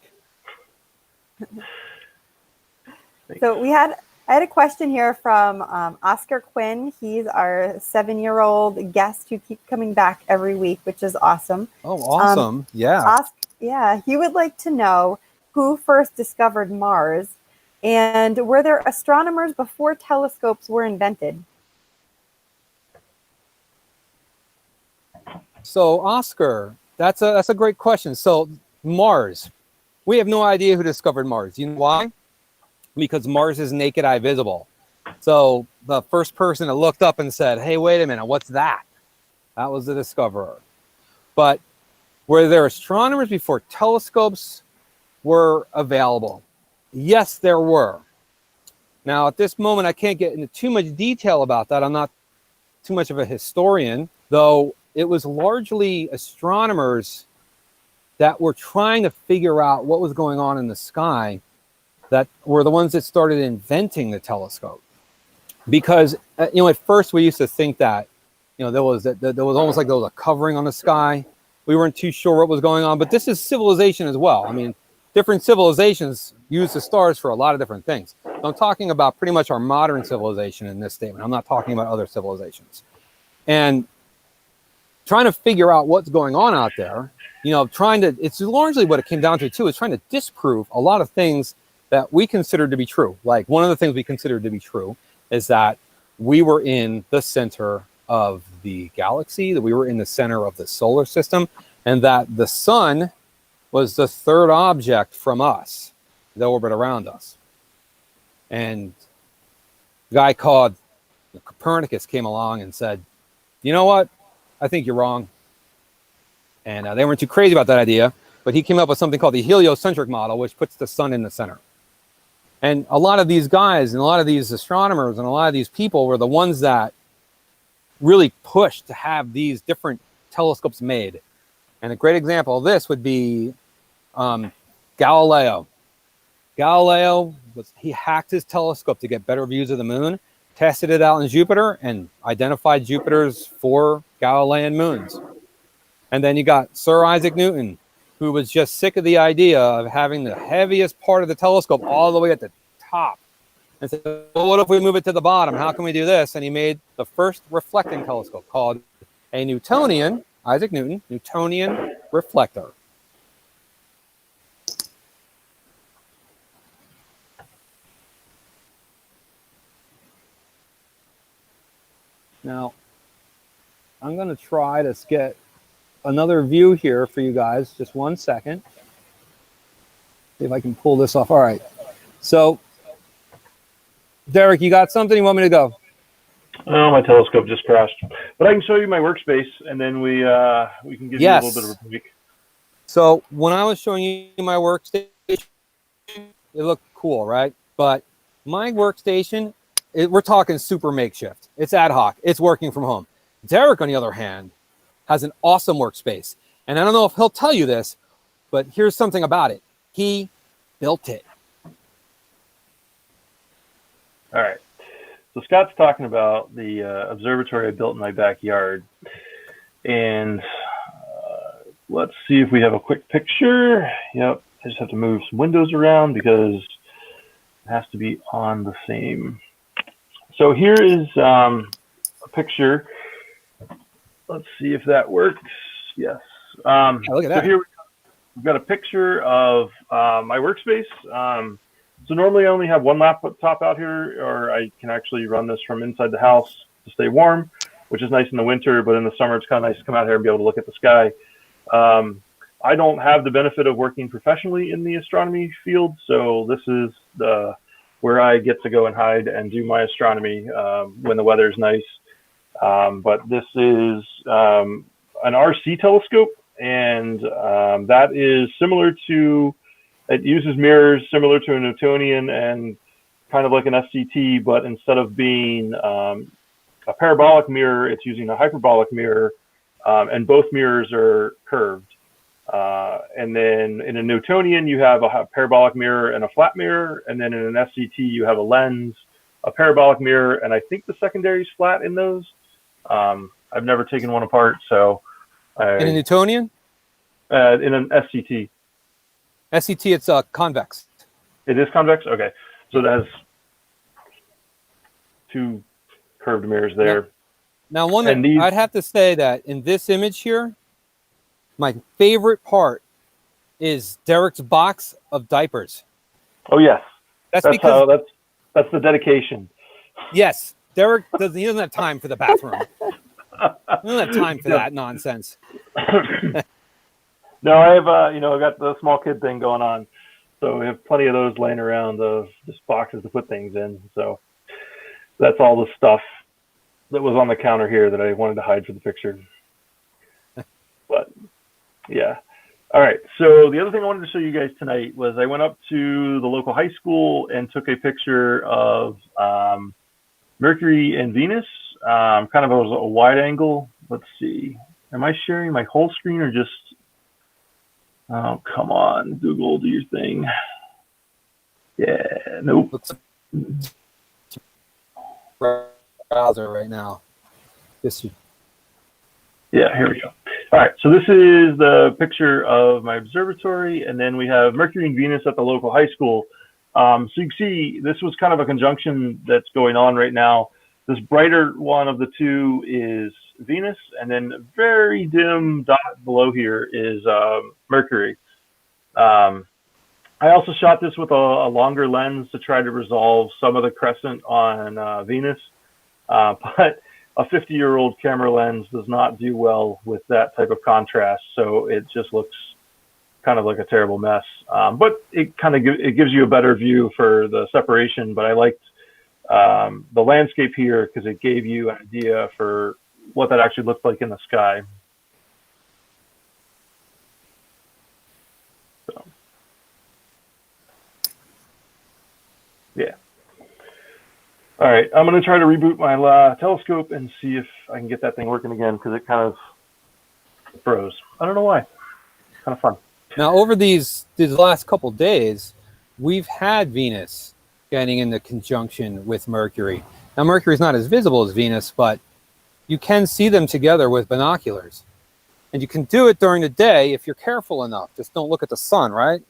So I had a question here from Oscar Quinn. He's our 7-year-old guest who keeps coming back every week, which is awesome. Oh, awesome. Yeah. He would like to know who first discovered Mars, and were there astronomers before telescopes were invented? So, Oscar, that's a great question. So, Mars. We have no idea who discovered Mars. You know why? Because Mars is naked eye visible. So the first person that looked up and said, hey, wait a minute, what's that? That was the discoverer. But were there astronomers before telescopes were available? Yes, there were. Now, at this moment, I can't get into too much detail about that. I'm not too much of a historian, though it was largely astronomers that were trying to figure out what was going on in the sky that were the ones that started inventing the telescope. Because, at first we used to think that, there was almost like there was a covering on the sky. We weren't too sure what was going on, but this is civilization as well. I mean, different civilizations use the stars for a lot of different things. So I'm talking about pretty much our modern civilization in this statement. I'm not talking about other civilizations. And trying to figure out what's going on out there, it's largely what it came down to too, is trying to disprove a lot of things that we consider to be true. Like one of the things we consider to be true is that we were in the center of the galaxy, that we were in the center of the solar system, and that the sun was the third object from us that orbit around us. And a guy called Copernicus came along and said, you know what? I think you're wrong. And they weren't too crazy about that idea, but he came up with something called the heliocentric model, which puts the sun in the center. And a lot of these guys and a lot of these astronomers and a lot of these people were the ones that really pushed to have these different telescopes made. And a great example of this would be Galileo. Galileo, he hacked his telescope to get better views of the moon, tested it out in Jupiter, and identified Jupiter's 4 Galilean moons. And then you got Sir Isaac Newton, who was just sick of the idea of having the heaviest part of the telescope all the way at the top. And said, well, what if we move it to the bottom? How can we do this? And he made the first reflecting telescope called a Newtonian, Isaac Newton, Newtonian reflector. Now, I'm going to try to get another view here for you guys. Just 1 second. See if I can pull this off. All right. So, Derek, you got something? You want me to go? Oh, my telescope just crashed. But I can show you my workspace, and then we can give you a little bit of a break. So when I was showing you my workstation, it looked cool, right? But my workstation, we're talking super makeshift. It's ad hoc. It's working from home. Derek, on the other hand, has an awesome workspace. And I don't know if he'll tell you this, but here's something about it. He built it. All right. So Scott's talking about the observatory I built in my backyard. And let's see if we have a quick picture. Yep. I just have to move some windows around because it has to be on the same. So here is a picture. Let's see if that works. Yes. Look at that. So here we've got a picture of my workspace. So normally I only have one laptop out here, or I can actually run this from inside the house to stay warm, which is nice in the winter, but in the summer it's kind of nice to come out here and be able to look at the sky. I don't have the benefit of working professionally in the astronomy field, so this is where I get to go and hide and do my astronomy when the weather's nice. But this is an RC telescope, and that is similar to, it uses mirrors similar to a Newtonian and kind of like an SCT, but instead of being a parabolic mirror, it's using a hyperbolic mirror, and both mirrors are curved. And then in a Newtonian, you have a parabolic mirror and a flat mirror, and then in an SCT, you have a lens, a parabolic mirror, and I think the secondary is flat in those. I've never taken one apart, so. In a Newtonian? In an SCT. SCT, it's convex. It is convex? Okay. So it has two curved mirrors there. Now I'd have to say that in this image here, my favorite part is Derek's box of diapers. Oh, yes. That's because that's the dedication. Yes. Derek he doesn't have time for the bathroom. He doesn't have time for that nonsense. No, I have, I got the small kid thing going on. So we have plenty of those laying around, just boxes to put things in. So that's all the stuff that was on the counter here that I wanted to hide for the picture. But yeah. All right. So the other thing I wanted to show you guys tonight was I went up to the local high school and took a picture of Mercury and Venus, kind of a wide angle. Let's see. Am I sharing my whole screen or just, oh, come on, Google, do your thing. Yeah, nope. Browser right now. Yeah, here we go. All right, so this is the picture of my observatory, and then we have Mercury and Venus at the local high school. So you can see this was kind of a conjunction that's going on right now. This brighter one of the two is Venus, and then a very dim dot below here is Mercury. I also shot this with a longer lens to try to resolve some of the crescent on Venus, but a 50-year-old camera lens does not do well with that type of contrast, so it just looks kind of like a terrible mess. But it kind of it gives you a better view for the separation. But I liked the landscape here because it gave you an idea for what that actually looked like in the sky. So, yeah. All right, I'm going to try to reboot my telescope and see if I can get that thing working again because it kind of froze. I don't know why. Kind of fun. Now, over these last couple days, we've had Venus getting into conjunction with Mercury. Now, Mercury is not as visible as Venus, but you can see them together with binoculars. And you can do it during the day if you're careful enough. Just don't look at the sun, right?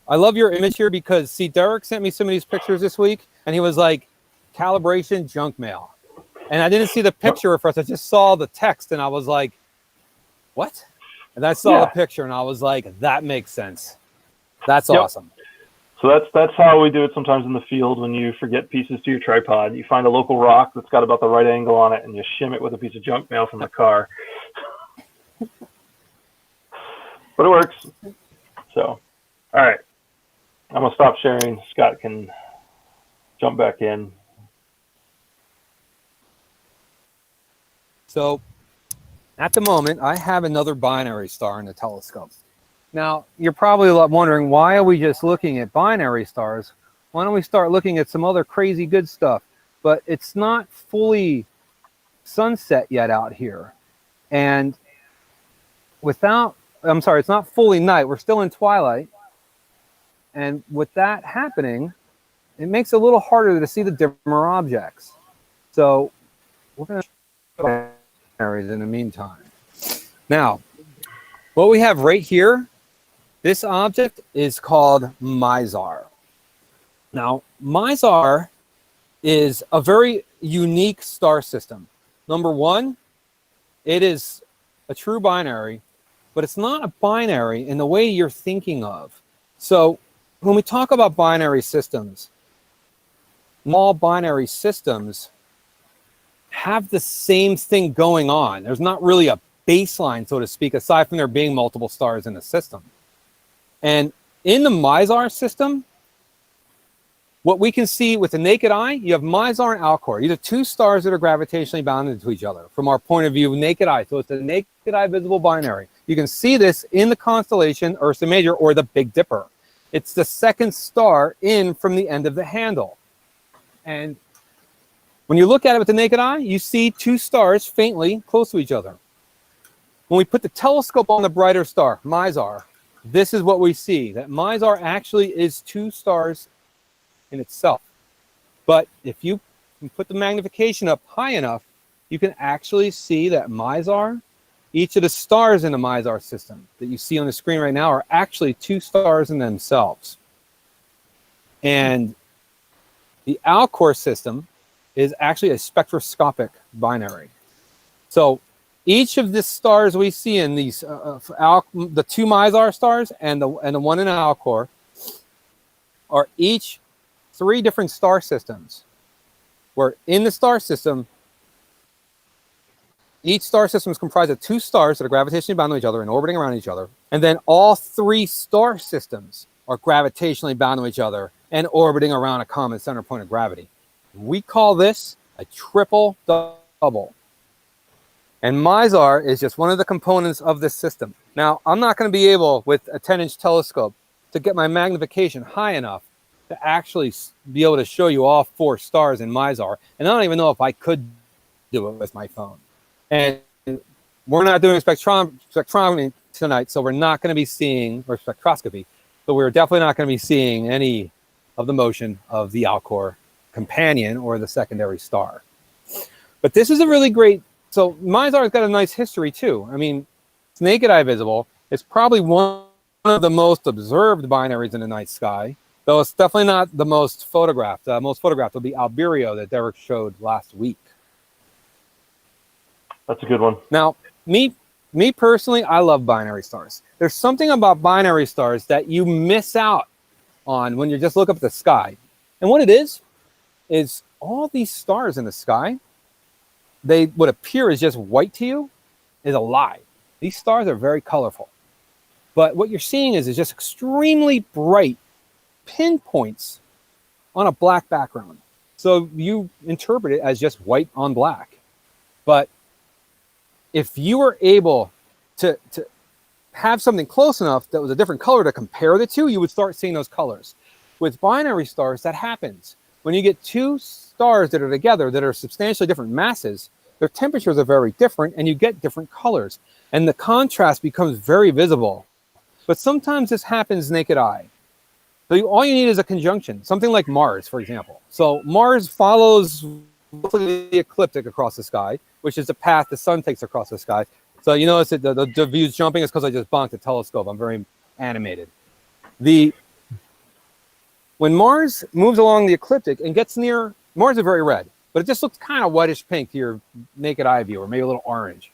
I love your image here because, see, Derek sent me some of these pictures this week, and he was like, calibration junk mail. And I didn't see the picture at first. I just saw the text, and I was like, what? And I saw the picture, and I was like, that makes sense. That's awesome. So that's how we do it sometimes in the field when you forget pieces to your tripod. You find a local rock that's got about the right angle on it, and you shim it with a piece of junk mail from the car. But it works. So, all right. I'm going to stop sharing. Scott can jump back in. So at the moment, I have another binary star in the telescope. Now, you're probably wondering, why are we just looking at binary stars? Why don't we start looking at some other crazy good stuff? But it's not fully sunset yet out here. And it's not fully night. We're still in twilight. And with that happening, it makes it a little harder to see the dimmer objects. So we're going to show binaries in the meantime. Now, what we have right here, this object is called Mizar. Now, Mizar is a very unique star system. Number one, it is a true binary, but it's not a binary in the way you're thinking of. So when we talk about binary systems, small binary systems have the same thing going on. There's not really a baseline, so to speak, aside from there being multiple stars in the system. And in the Mizar system, what we can see with the naked eye, you have Mizar and Alcor. These are two stars that are gravitationally bound to each other from our point of view, naked eye. So it's a naked eye visible binary. You can see this in the constellation Ursa Major or the Big Dipper. It's the second star in from the end of the handle. And when you look at it with the naked eye, you see two stars faintly close to each other. When we put the telescope on the brighter star, Mizar, this is what we see, that Mizar actually is two stars in itself. But if you put the magnification up high enough, you can actually see that Mizar, each of the stars in the Mizar system that you see on the screen right now are actually two stars in themselves. And the Alcor system is actually a spectroscopic binary. So each of the stars we see in these, the two Mizar stars and the one in Alcor, are each three different star systems. Where in the star system, each star system is comprised of two stars that are gravitationally bound to each other and orbiting around each other. And then all three star systems are gravitationally bound to each other and orbiting around a common center point of gravity. We call this a triple double. And Mizar is just one of the components of this system. Now, I'm not going to be able, with a 10-inch telescope, to get my magnification high enough to actually be able to show you all four stars in Mizar. And I don't even know if I could do it with my phone. And we're not doing spectrometry tonight, so we're not going to be seeing, or spectroscopy, so we're definitely not going to be seeing any of the motion of the Alcor companion or the secondary star. But this is a really great, so Mizar's got a nice history too. I mean, it's naked eye visible. It's probably one of the most observed binaries in the night sky, though it's definitely not the most photographed. Most photographed will be Albireo that Derek showed last week. That's a good one. Now, me personally, I love binary stars. There's something about binary stars that you miss out on when you just look up at the sky. And what it is all these stars in the sky, they would appear as just white to you, is a lie. These stars are very colorful. But what you're seeing is just extremely bright pinpoints on a black background. So you interpret it as just white on black. But if you were able to have something close enough that was a different color to compare the two, you would start seeing those colors. With binary stars, that happens. When you get two stars that are together that are substantially different masses, their temperatures are very different and you get different colors. And the contrast becomes very visible. But sometimes this happens naked eye. So all you need is a conjunction, something like Mars, for example. So Mars follows the ecliptic across the sky, which is the path the sun takes across the sky. So you notice that the view's jumping is because I just bonked the telescope. I'm very animated. When Mars moves along the ecliptic and gets near, Mars is very red, but it just looks kind of whitish pink to your naked eye view, or maybe a little orange.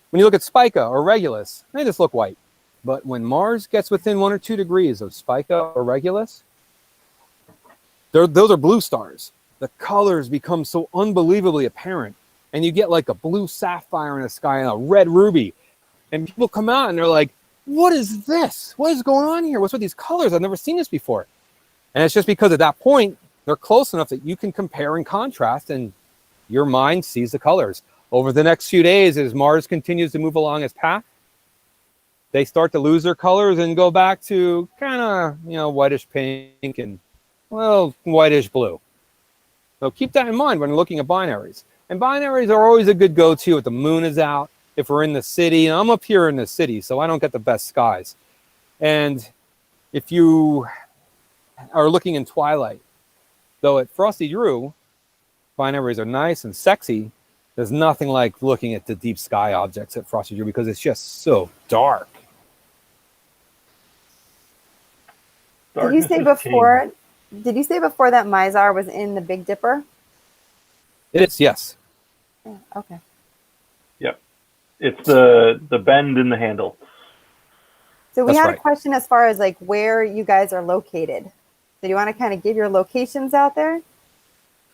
When you look at Spica or Regulus, they just look white. But when Mars gets within 1 or 2 degrees of Spica or Regulus, those are blue stars. The colors become so unbelievably apparent. And you get like a blue sapphire in the sky and a red ruby. And people come out and they're like, what is this? What is going on here? What's with these colors? I've never seen this before. And it's just because at that point, they're close enough that you can compare and contrast and your mind sees the colors. Over the next few days, as Mars continues to move along its path, they start to lose their colors and go back to kind of, whitish pink and, well, whitish blue. So keep that in mind when looking at binaries. And binaries are always a good go-to if the moon is out, if we're in the city. And I'm up here in the city, so I don't get the best skies. And if you are looking in twilight, though at Frosty Drew, binaries are nice and sexy, there's nothing like looking at the deep sky objects at Frosty Drew because it's just so dark. Did you say before that Mizar was in the Big Dipper? It is, yes. Yeah, okay. Yep. It's the bend in the handle. So we That's had right. a question as far as like where you guys are located. So do you want to kind of give your locations out there?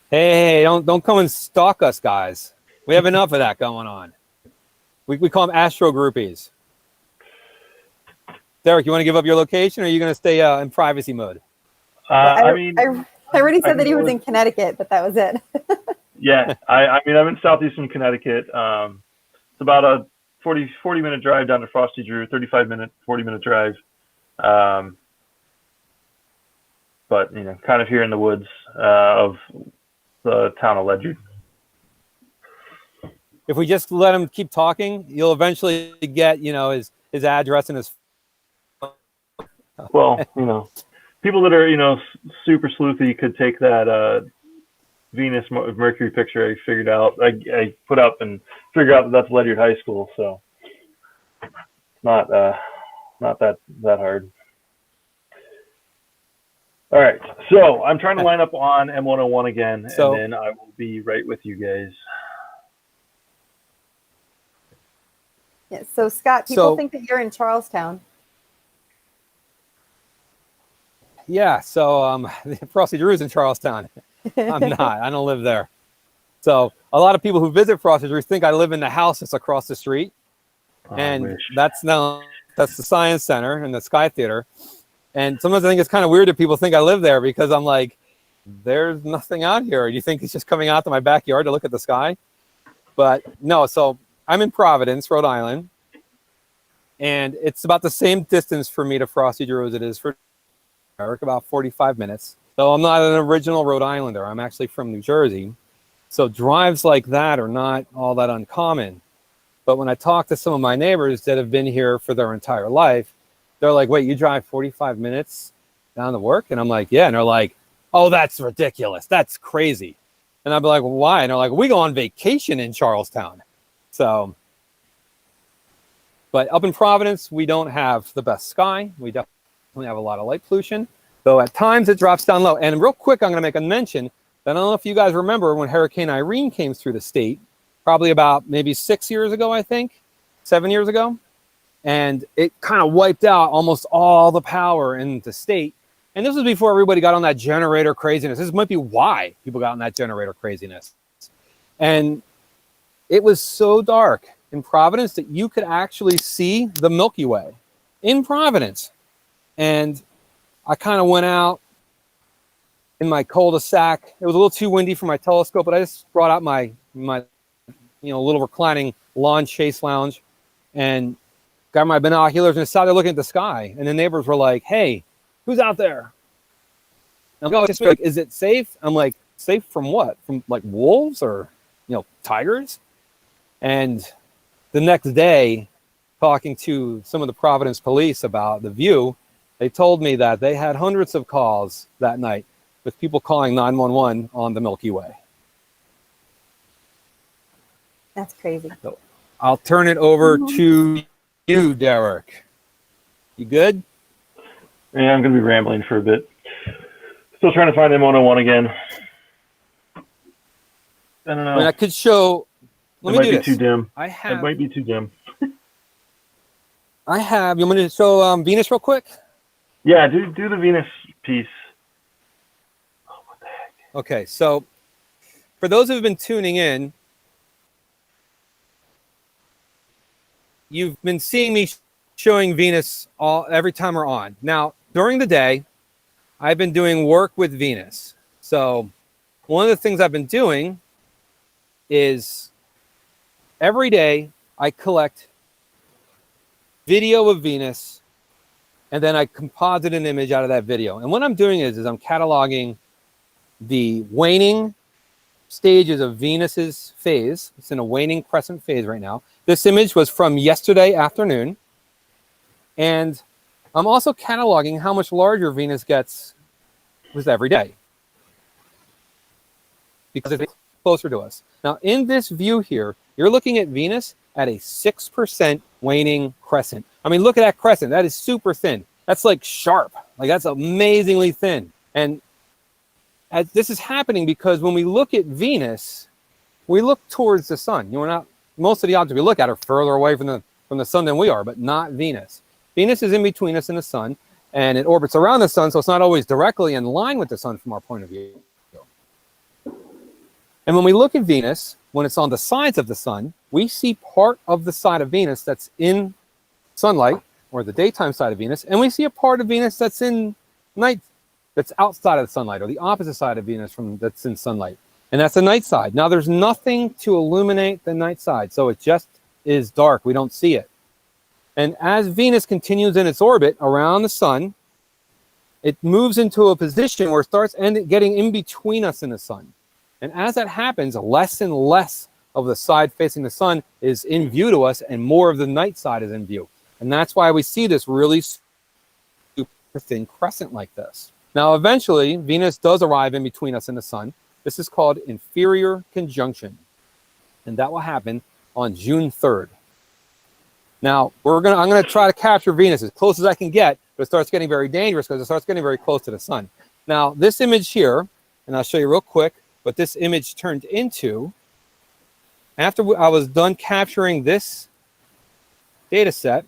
Hey, don't come and stalk us, guys. We have enough of that going on. We call them astro groupies. Derek, you want to give up your location, or are you going to stay in privacy mode? I mean, I already said I that he can was go in Connecticut, but that was it. yeah, I mean, I'm in southeastern Connecticut. It's about a 40-minute drive down to Frosty Drew, 35-minute, 40-minute drive. But, you know, kind of here in the woods of the town of Ledyard. If we just let him keep talking, you'll eventually get, you know, his address and his. Well, you know, people that are, you know, super sleuthy could take that Venus Mercury picture I figured out. I put up and figured out that that's Ledyard High School, so it's not that hard. All right, so I'm trying to line up on M101 again, So, and then I will be right with you guys. Yeah, so Scott, people think that you're in Charlestown. Yeah, so Frosty Drew's in Charlestown. I'm not. I don't live there. So a lot of people who visit Frosty Drew think I live in the house that's across the street, and that's the Science Center and the Sky Theater. And sometimes I think it's kind of weird that people think I live there because I'm like, there's nothing out here. Do you think it's just coming out to my backyard to look at the sky? But no, so I'm in Providence, Rhode Island, and it's about the same distance for me to Frosty Drew as it is for Eric, about 45 minutes. So I'm not an original Rhode Islander. I'm actually from New Jersey. So drives like that are not all that uncommon. But when I talk to some of my neighbors that have been here for their entire life, they're like, wait, you drive 45 minutes down to work? And I'm like, yeah. And they're like, oh, that's ridiculous. That's crazy. And I'd be like, well, why? And they're like, we go on vacation in Charlestown. So, but up in Providence, we don't have the best sky. We definitely have a lot of light pollution. Though at times it drops down low. And real quick, I'm going to make a mention that I don't know if you guys remember when Hurricane Irene came through the state, probably about maybe 6 years ago, I think, 7 years ago. And it kind of wiped out almost all the power in the state. And this was before everybody got on that generator craziness. This might be why people got on that generator craziness. And it was so dark in Providence that you could actually see the Milky Way in Providence. And I kind of went out in my cul-de-sac. It was a little too windy for my telescope, but I just brought out my little reclining lawn chase lounge and got my binoculars and started looking at the sky. And the neighbors were like, hey, who's out there? And I'm like, is it safe? I'm like, safe from what? From like wolves or, tigers? And the next day, talking to some of the Providence police about the view, they told me that they had hundreds of calls that night with people calling 911 on the Milky Way. That's crazy. So I'll turn it over to you, Derek. You good? Yeah, I'm going to be rambling for a bit. Still trying to find M101 again. I don't know. I mean, I could show. Let me do this. It might be too dim. It might be too dim. I have. You want me to show Venus real quick? Yeah, do the Venus piece. Oh, what the heck? Okay, so for those who have been tuning in, you've been seeing me showing Venus every time we're on. Now, during the day, I've been doing work with Venus. So one of the things I've been doing is every day I collect video of Venus and then I composite an image out of that video. And what I'm doing is I'm cataloging the waning stages of Venus's phase. It's in a waning crescent phase right now. This image was from yesterday afternoon. And I'm also cataloging how much larger Venus gets with every day, because it's closer to us. Now, in this view here, you're looking at Venus at a 6% waning crescent. I mean, look at that crescent. That is super thin. That's like sharp. Like, that's amazingly thin. And as this is happening because when we look at Venus, we look towards the sun. Most of the objects we look at are further away from the sun than we are, but not Venus. Venus is in between us and the sun, and it orbits around the sun, so it's not always directly in line with the sun from our point of view. And when we look at Venus, when it's on the sides of the sun, we see part of the side of Venus that's in sunlight, or the daytime side of Venus, and we see a part of Venus that's in night, that's outside of the sunlight, or the opposite side of Venus from that's in sunlight. And that's the night side. Now there's nothing to illuminate the night side, so it just is dark. We don't see it. And as Venus continues in its orbit around the sun, it moves into a position where it starts getting in between us and the sun. And as that happens, less and less of the side facing the sun is in view to us, and more of the night side is in view. And that's why we see this really super thin crescent like this. Now, eventually, Venus does arrive in between us and the sun. This is called inferior conjunction. And that will happen on June 3rd. Now, I'm going to try to capture Venus as close as I can get, but it starts getting very dangerous because it starts getting very close to the sun. Now, this image here, and I'll show you real quick what this image turned into. After I was done capturing this data set,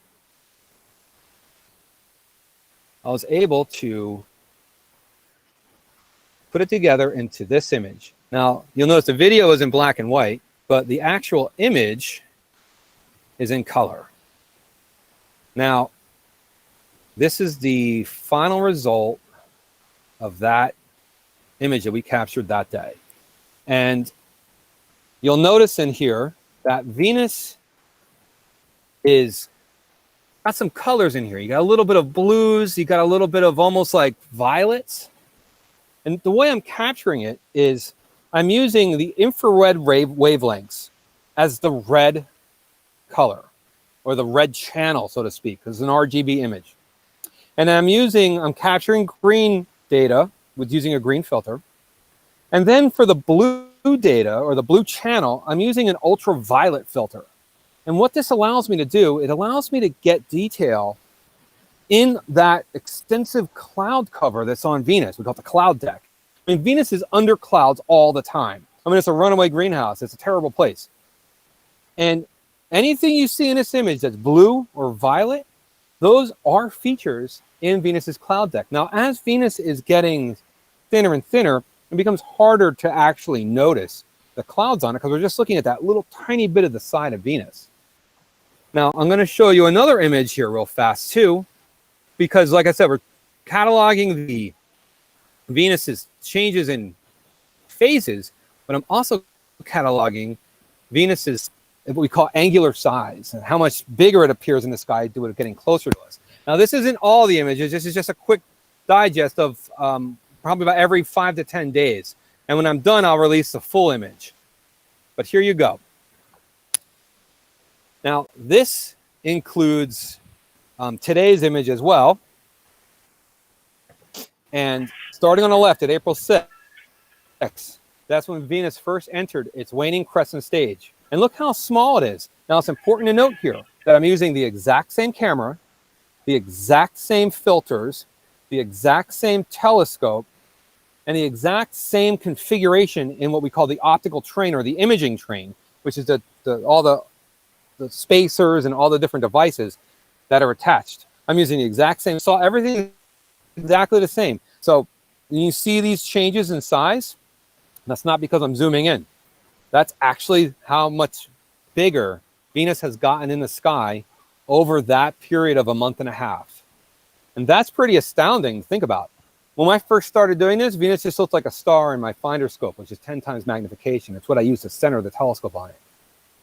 I was able to put it together into this image. Now, you'll notice the video is in black and white, but the actual image is in color. Now, this is the final result of that image that we captured that day. And you'll notice in here that Venus is got some colors in here. You got a little bit of blues, you got a little bit of almost like violets. And the way I'm capturing it is I'm using the infrared wavelengths as the red color, or the red channel, so to speak, because it's an RGB image. And I'm capturing green data with using a green filter. And then for the blue data, or the blue channel, I'm using an ultraviolet filter. And what this allows me to do, it allows me to get detail in that extensive cloud cover that's on Venus. We call it the cloud deck. I mean, Venus is under clouds all the time. I mean, it's a runaway greenhouse. It's a terrible place. And anything you see in this image that's blue or violet, those are features in Venus's cloud deck. Now, as Venus is getting thinner and thinner, it becomes harder to actually notice the clouds on it because we're just looking at that little tiny bit of the side of Venus. Now, I'm going to show you another image here real fast too, because like I said, we're cataloging the Venus's changes in phases, but I'm also cataloging Venus's what we call angular size and how much bigger it appears in the sky due to it getting closer to us. Now, this isn't all the images. This is just a quick digest of probably about every 5 to 10 days. And when I'm done, I'll release the full image. But here you go. Now, this includes today's image as well. And starting on the left at April 6th, that's when Venus first entered its waning crescent stage. And look how small it is. Now, it's important to note here that I'm using the exact same camera, the exact same filters, the exact same telescope, and the exact same configuration in what we call the optical train or the imaging train, which is all the spacers and all the different devices that are attached. I'm using the exact same, so everything exactly the same. So when you see these changes in size, that's not because I'm zooming in. That's actually how much bigger Venus has gotten in the sky over that period of a month and a half. And that's pretty astounding to think about. When I first started doing this, Venus just looked like a star in my finder scope, which is 10 times magnification. It's what I use to center the telescope on it.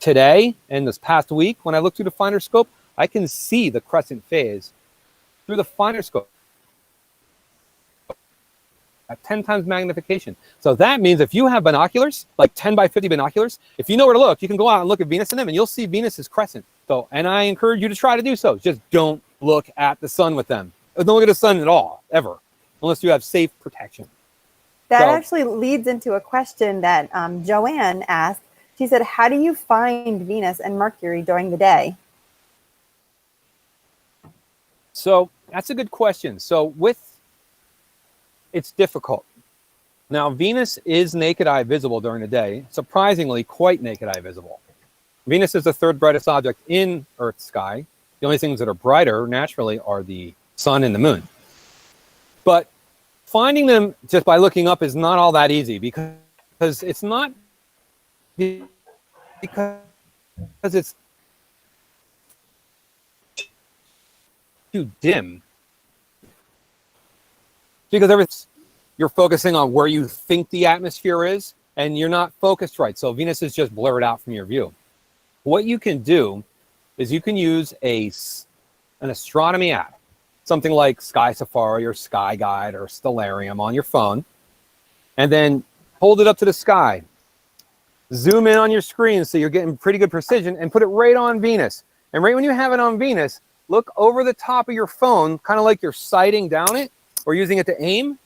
Today, and this past week, when I look through the finder scope, I can see the crescent phase through the finder scope at 10 times magnification. So that means if you have binoculars, like 10 by 50 binoculars, if you know where to look, you can go out and look at Venus in them and you'll see Venus's crescent. So, and I encourage you to try to do so. Just don't look at the sun with them. Don't look at the sun at all, ever, unless you have safe protection. That actually leads into a question that Joanne asked. She said, how do you find Venus and Mercury during the day? So that's a good question. So it's difficult. Now, Venus is naked eye visible during the day, surprisingly quite naked eye visible. Venus is the third brightest object in Earth's sky. The only things that are brighter naturally are the sun and the moon. But finding them just by looking up is not all that easy because it's not because it's too dim. Because you're focusing on where you think the atmosphere is, and you're not focused right. So Venus is just blurred out from your view. What you can do is you can use an astronomy app, something like Sky Safari or Sky Guide or Stellarium on your phone, and then hold it up to the sky. Zoom in on your screen so you're getting pretty good precision, and put it right on Venus. And right when you have it on Venus, look over the top of your phone, kind of like you're sighting down it or using it to aim.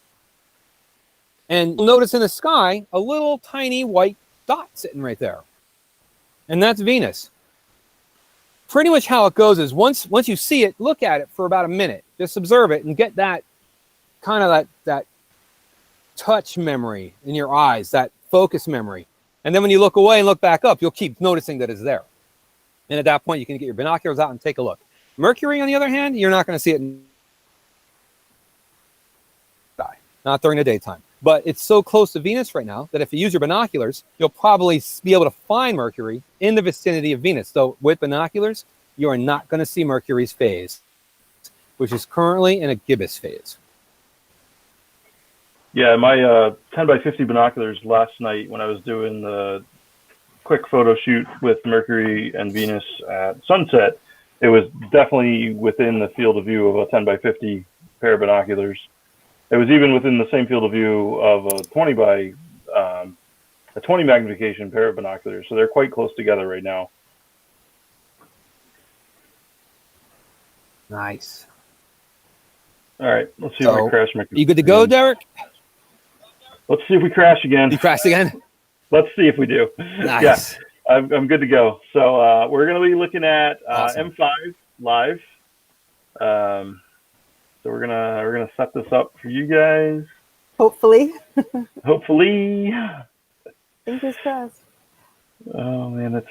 And you'll notice in the sky a little tiny white dot sitting right there. And that's Venus. Pretty much how it goes is once you see it, look at it for about a minute. Just observe it and get that kind of that touch memory in your eyes, that focus memory. And then when you look away and look back up, you'll keep noticing that it's there. And at that point, you can get your binoculars out and take a look. Mercury, on the other hand, you're not going to see it not during the daytime. But it's so close to Venus right now that if you use your binoculars, you'll probably be able to find Mercury in the vicinity of Venus. So with binoculars, you are not going to see Mercury's phase, which is currently in a gibbous phase. Yeah, my 10 by 50 binoculars last night when I was doing the quick photo shoot with Mercury and Venus at sunset, it was definitely within the field of view of a 10 by 50 pair of binoculars. It was even within the same field of view of a 20 magnification pair of binoculars. So they're quite close together right now. Nice. All right, let's see if I crash. You good to go, Derek? Let's see if we crash again. You crashed again? Let's see if we do. Nice. Yeah, I'm good to go. So we're going to be looking at Awesome. M5 live. So we're gonna set this up for you guys. Hopefully. Hopefully. Fingers crossed. Oh man, it's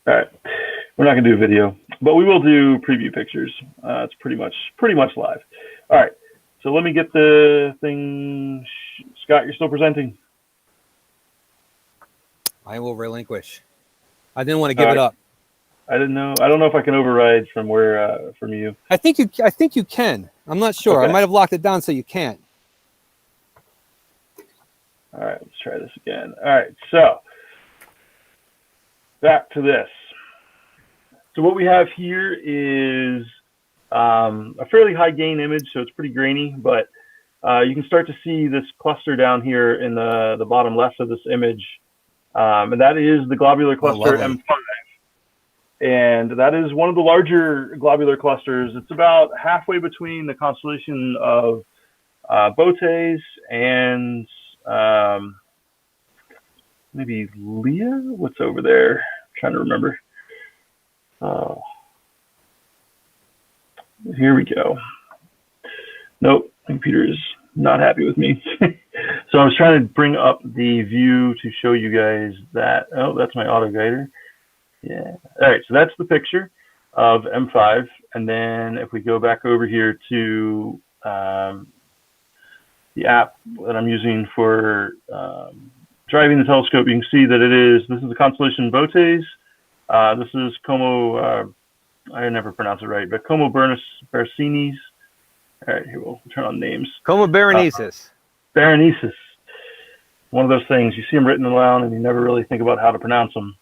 all right. We're not gonna do a video, but we will do preview pictures. It's pretty much live. All right. So let me get the thing. Scott, you're still presenting. I will relinquish. I didn't want to give it up. I didn't know. I don't know if I can override from you. I think you can. I'm not sure. Okay. I might have locked it down so you can't. All right, let's try this again. All right, so back to this. So what we have here is a fairly high gain image, so it's pretty grainy, but you can start to see this cluster down here in the bottom left of this image. And that is the globular cluster M5. And that is one of the larger globular clusters. It's about halfway between the constellation of Botes and maybe Leo? What's over there? I'm trying to remember. Here we go. Nope, my computer is not happy with me. So I was trying to bring up the view to show you guys that. Oh, that's my auto guider. Yeah. All right, so that's the picture of M5. And then if we go back over here to the app that I'm using for driving the telescope, you can see that this is the constellation Botes. This is Como, I never pronounce it right, but Como Berenices. All right, here we'll turn on names. Como Berenices. Berenices. One of those things, you see them written down and you never really think about how to pronounce them.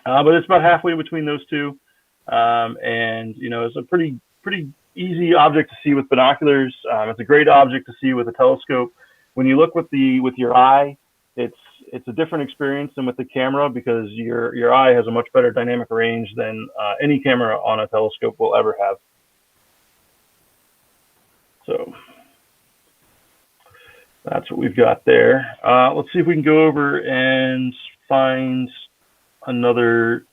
But it's about halfway between those two. And, you know, it's a pretty easy object to see with binoculars. It's a great object to see with a telescope. When you look with your eye, it's a different experience than with the camera because your eye has a much better dynamic range than any camera on a telescope will ever have. So that's what we've got there. Let's see if we can go over and find another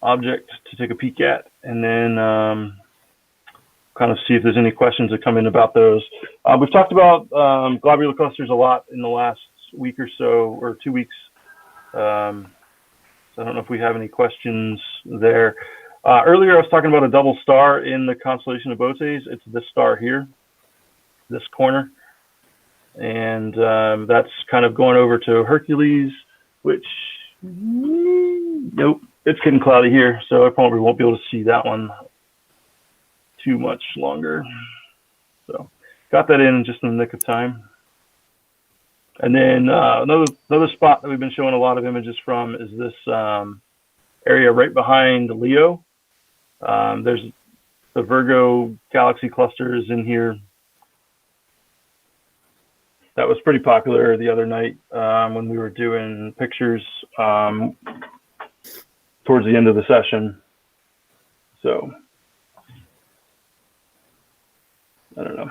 object to take a peek at, and then kind of see if there's any questions that come in about those. We've talked about globular clusters a lot in the last week or so, or 2 weeks. So I don't know if we have any questions there. Earlier, I was talking about a double star in the constellation of Botes. It's this star here. this corner. And that's kind of going over to Hercules, which, nope, it's getting cloudy here, so I probably won't be able to see that one too much longer. So got that in just in the nick of time. And then another spot that we've been showing a lot of images from is this area right behind Leo. There's the Virgo galaxy cluster is in here. That was pretty popular the other night when we were doing pictures towards the end of the session. So, I don't know.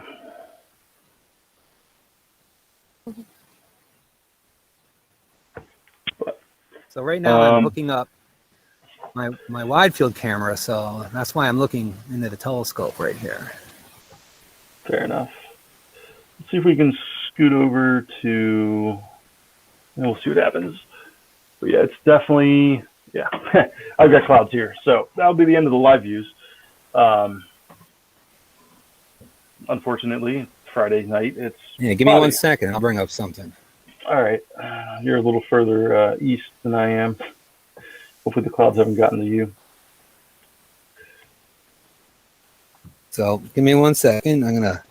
So right now I'm looking up my wide field camera, so that's why I'm looking into the telescope right here. Fair enough. Let's see if we can scoot over to, and we'll see what happens. But yeah, it's definitely, yeah, I've got clouds here. So that'll be the end of the live views. Unfortunately, Friday night, it's Yeah, give me 1 second. I'll bring up something. All right. You're a little further east than I am. Hopefully the clouds haven't gotten to you. So give me 1 second. I'm going to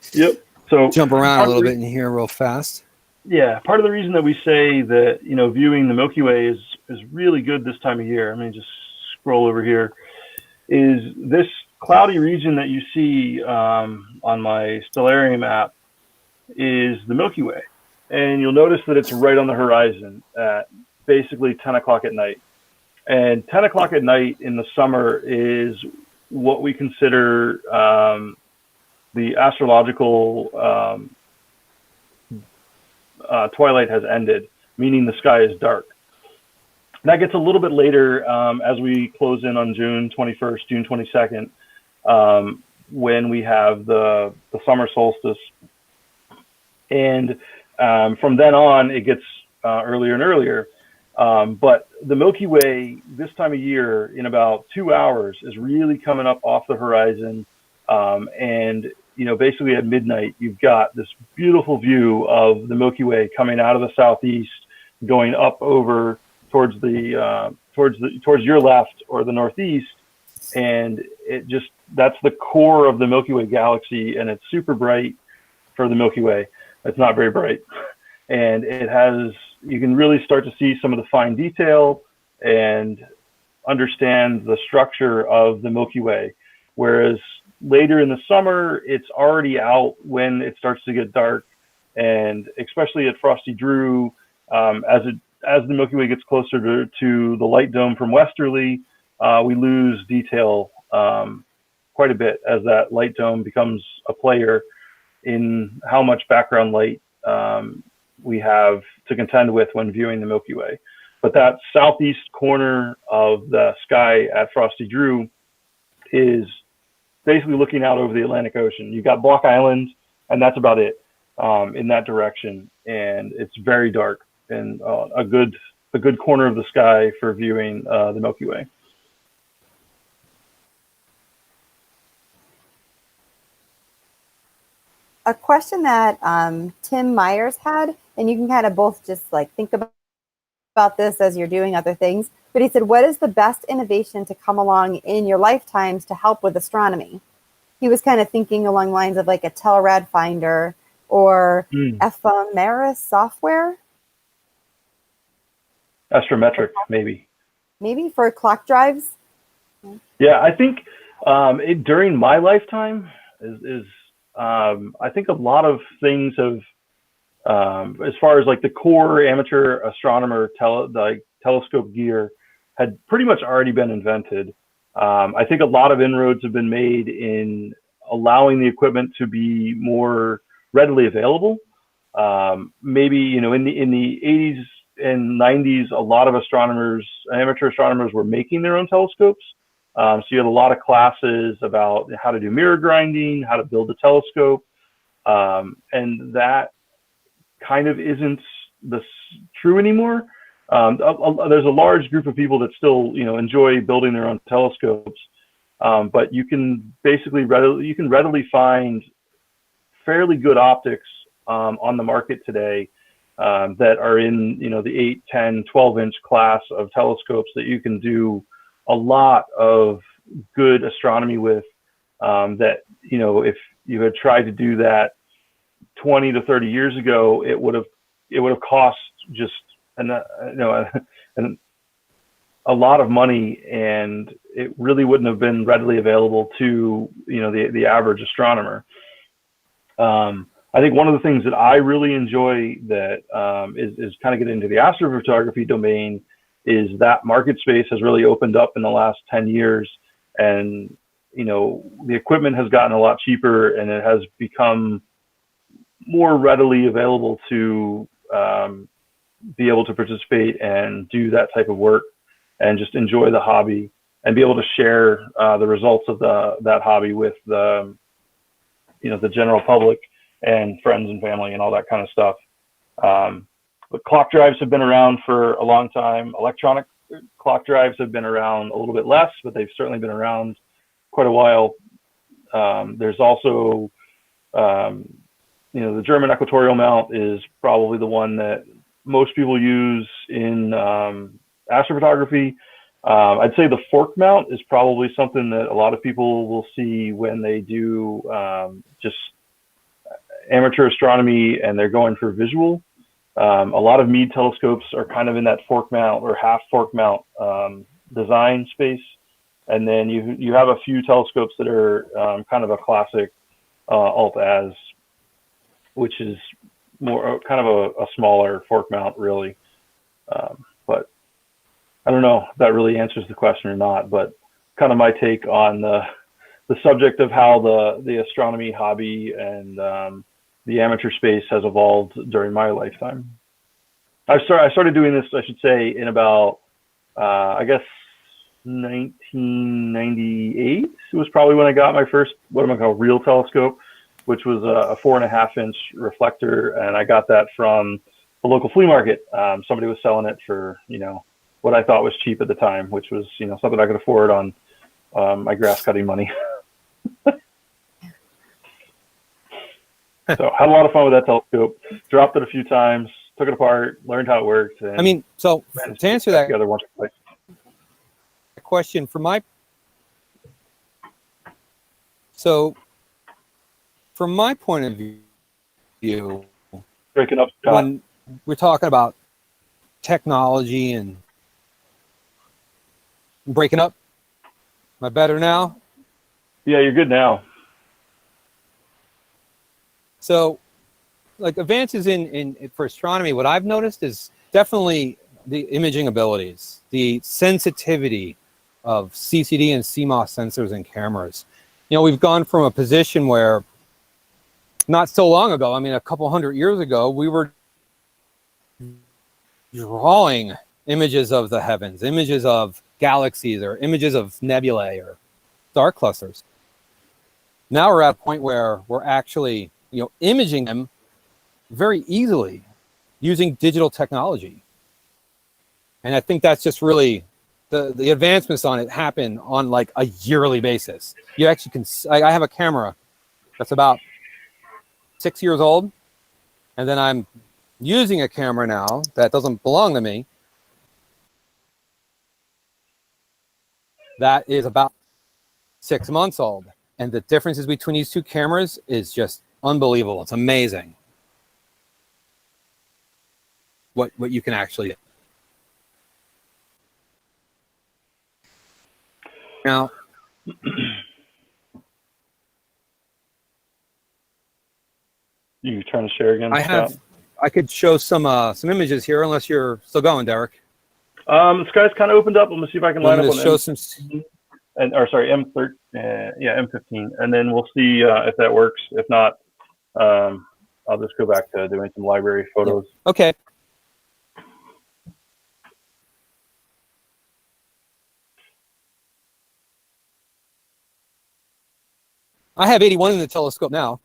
jump around a little bit in here real fast. Yeah, part of the reason that we say that, you know, viewing the Milky Way is really good this time of year. I mean, just scroll over here. Is this cloudy region that you see on my Stellarium app is the Milky Way. And you'll notice that it's right on the horizon at basically 10 o'clock at night. And 10 o'clock at night in the summer is what we consider the astrological twilight has ended, meaning the sky is dark. That gets a little bit later as we close in on June 21st, June 22nd, when we have the summer solstice. And from then on, it gets earlier and earlier. But the Milky Way this time of year, in about 2 hours, is really coming up off the horizon. And, you know, basically at midnight, you've got this beautiful view of the Milky Way coming out of the southeast, going up over towards your left or the northeast. And it just, that's the core of the Milky Way galaxy. And it's super bright for the Milky Way. It's not very bright. And it has, you can really start to see some of the fine detail and understand the structure of the Milky Way. Whereas later in the summer, it's already out when it starts to get dark. And especially at Frosty Drew, as the Milky Way gets closer to the light dome from westerly, we lose detail quite a bit as that light dome becomes a player in how much background light we have to contend with when viewing the Milky Way. But that southeast corner of the sky at Frosty Drew is basically looking out over the Atlantic Ocean. You've got Block Island, and that's about it in that direction. And it's very dark and a good corner of the sky for viewing the Milky Way. A question that Tim Myers had, and you can kind of both just like think about this as you're doing other things, but he said, what is the best innovation to come along in your lifetimes to help with astronomy? He was kind of thinking along the lines of like a Telrad finder or ephemeris software. Astrometric, maybe. Maybe for clock drives? Yeah, I think during my lifetime I think a lot of things have, as far as like the core amateur astronomer telescope gear had pretty much already been invented. I think a lot of inroads have been made in allowing the equipment to be more readily available. Maybe, you know, in the 80s and 90s, a lot of amateur astronomers were making their own telescopes. So you had a lot of classes about how to do mirror grinding, how to build a telescope. And that kind of isn't true anymore. There's a large group of people that still, you know, enjoy building their own telescopes. But you can basically readily find fairly good optics on the market today that are in, you know, the 8, 10, 12-inch class of telescopes that you can do a lot of good astronomy with. That, you know, if you had tried to do that 20 to 30 years ago, it would have cost just a lot of money, and it really wouldn't have been readily available to, you know, the average astronomer. I think one of the things that I really enjoy that is kind of getting into the astrophotography domain is that market space has really opened up in the last 10 years, and, you know, the equipment has gotten a lot cheaper, and it has become more readily available to be able to participate and do that type of work and just enjoy the hobby and be able to share the results of that hobby with the, you know, the general public and friends and family and all that kind of stuff. But clock drives have been around for a long time. Electronic clock drives have been around a little bit less, but they've certainly been around quite a while. There's also, you know, the German equatorial mount is probably the one that most people use in astrophotography. I'd say the fork mount is probably something that a lot of people will see when they do just amateur astronomy and they're going for visual. A lot of Meade telescopes are kind of in that fork mount or half fork mount design space. And then you have a few telescopes that are kind of a classic alt-az, which is more kind of a smaller fork mount, really. But I don't know if that really answers the question or not, but kind of my take on the subject of how the astronomy hobby and the amateur space has evolved during my lifetime. I started doing this, I should say, in about, I guess, 1998 was probably when I got my first, what am I called, real telescope, which was a 4.5-inch reflector, and I got that from the local flea market. Somebody was selling it for, you know, what I thought was cheap at the time, which was, you know, something I could afford on my grass cutting money. So had a lot of fun with that telescope. Dropped it a few times, took it apart, learned how it worked. And I mean, so to answer that together once or twice. question, from my point of view, Breaking up, Scott. when we're talking about technology and breaking up, am I better now? Yeah, you're good now. So, like, advances for astronomy, what I've noticed is definitely the imaging abilities, the sensitivity of CCD and CMOS sensors and cameras. You know, we've gone from a position where not so long ago, I mean, a couple hundred years ago, we were drawing images of the heavens, images of galaxies, or images of nebulae or star clusters. Now we're at a point where we're actually, you know, imaging them very easily using digital technology. And I think that's just really the advancements on it happen on like a yearly basis. You actually can, I have a camera that's about 6 years old, and then I'm using a camera now that doesn't belong to me that is about 6 months old. And the differences between these two cameras is just unbelievable. It's amazing what you can actually do. Now, You trying to share again? I could show some images here, unless you're still going, Derek. The sky's kind of opened up. Let me see if I can line up on show some. M13, yeah, M15, and then we'll see if that works. If not, I'll just go back to doing some library photos. Yeah. Okay. I have 81 in the telescope now.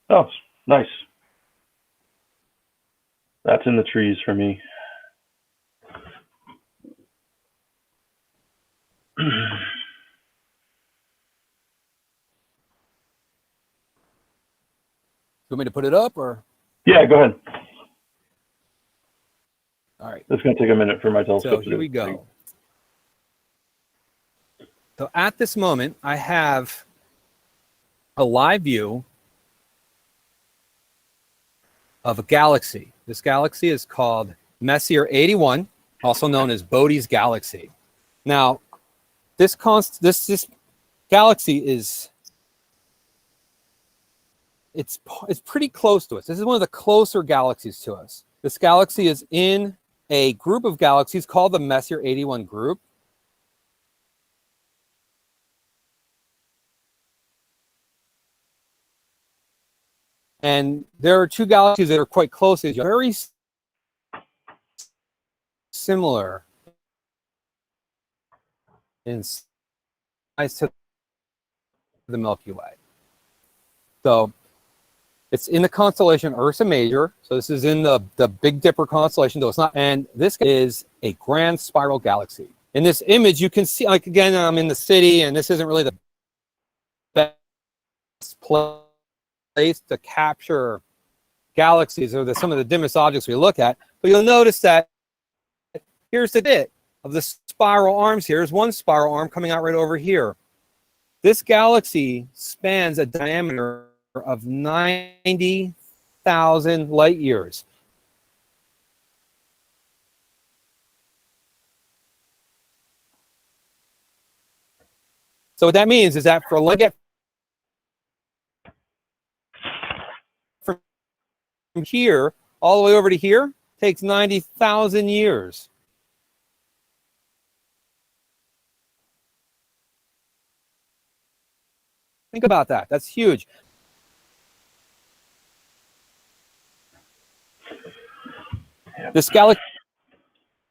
Oh, nice. That's in the trees for me. want me to put it up or? Yeah, go ahead. All right. It's going to take a minute for my telescope. So here we go. So at this moment, I have a live view of a galaxy. This galaxy is called Messier 81, also known as Bode's galaxy. Now, this galaxy is it's pretty close to us. This is one of the closer galaxies to us. This galaxy is in a group of galaxies called the Messier 81 group. And there are two galaxies that are quite close to each other, very similar in size to the Milky Way. So it's in the constellation Ursa Major. So this is in the Big Dipper constellation, though it's not. And this is a grand spiral galaxy. In this image, you can see, like, again, I'm in the city, and this isn't really the best place to capture galaxies or some of the dimmest objects we look at. But you'll notice that here's the bit of the spiral arms. Here's one spiral arm coming out right over here. This galaxy spans a diameter of 90,000 light years. So what that means is that for light to get from here all the way over to here takes 90,000 years. Think about that. That's huge. This galaxy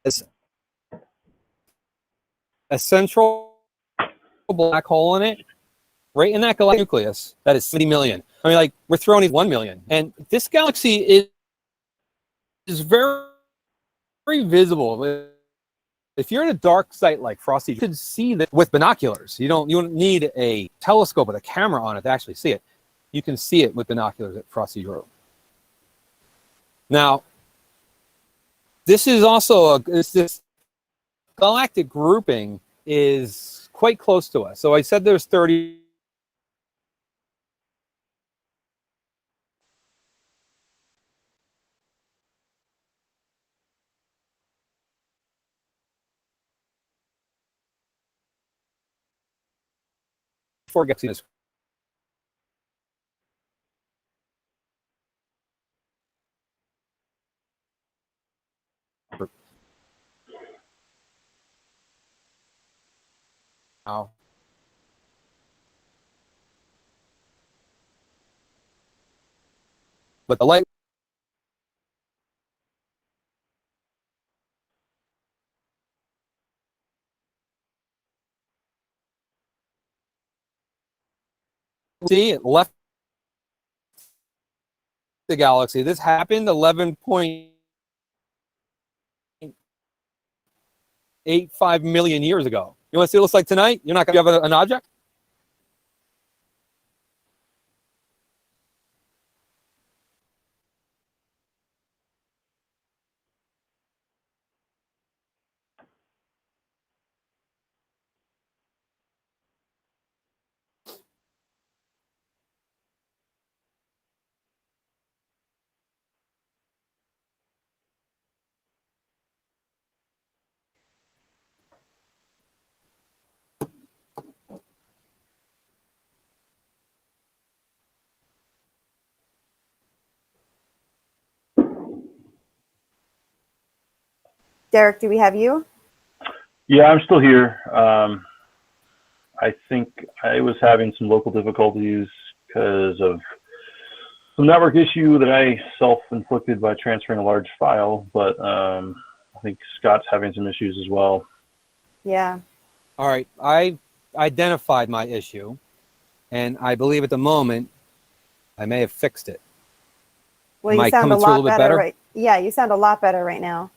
is a central black hole in it, right in that galactic nucleus. That is 70 million. I mean, like, we're throwing in 1 million. And this galaxy is very, very visible. If you're in a dark site like Frosty, you could see that with binoculars. You don't need a telescope with a camera on it to actually see it. You can see it with binoculars at Frosty Drew. Now, this is also this galactic grouping is quite close to us. So I said there's 30. Before getting this. Now, but the light see it left the galaxy. This happened 11.85 million years ago. You want to see what it looks like tonight? You're not going to have an object? Derek, do we have you? Yeah, I'm still here. I think I was having some local difficulties because of some network issue that I self-inflicted by transferring a large file, but I think Scott's having some issues as well. Yeah. All right. I identified my issue, and I believe at the moment I may have fixed it. Well, Am you I sound a coming through a lot little bit better, better? right? Yeah, you sound a lot better right now.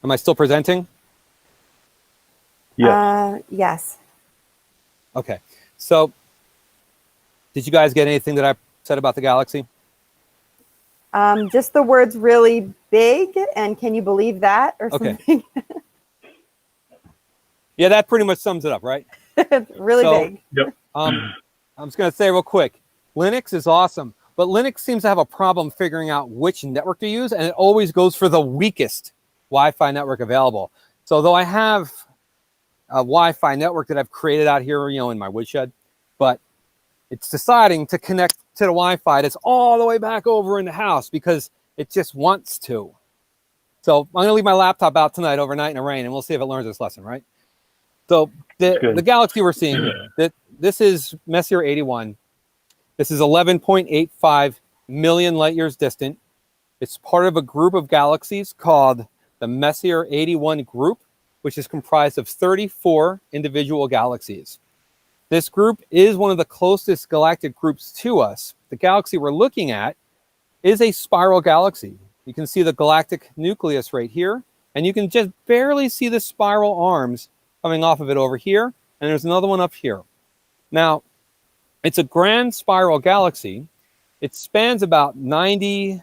Am I still presenting? Yeah. Yes. Okay. So did you guys get anything that I said about the galaxy? Just the words really big, and can you believe that, or Okay. something? Yeah, that pretty much sums it up, right? Really So, big. Yep. I'm just going to say real quick, Linux is awesome, but Linux seems to have a problem figuring out which network to use, and it always goes for the weakest Wi-Fi network available. So though I have a Wi-Fi network that I've created out here, in my woodshed, but it's deciding to connect to the Wi-Fi that's all the way back over in the house because it just wants to. So I'm going to leave my laptop out tonight overnight in the rain, and we'll see if it learns this lesson, right? So the galaxy we're seeing here, this is Messier 81. This is 11.85 million light years distant. It's part of a group of galaxies called the Messier 81 group, which is comprised of 34 individual galaxies. This group is one of the closest galactic groups to us. The galaxy we're looking at is a spiral galaxy. You can see the galactic nucleus right here, and you can just barely see the spiral arms coming off of it over here, and there's another one up here. Now, it's a grand spiral galaxy. It spans about 90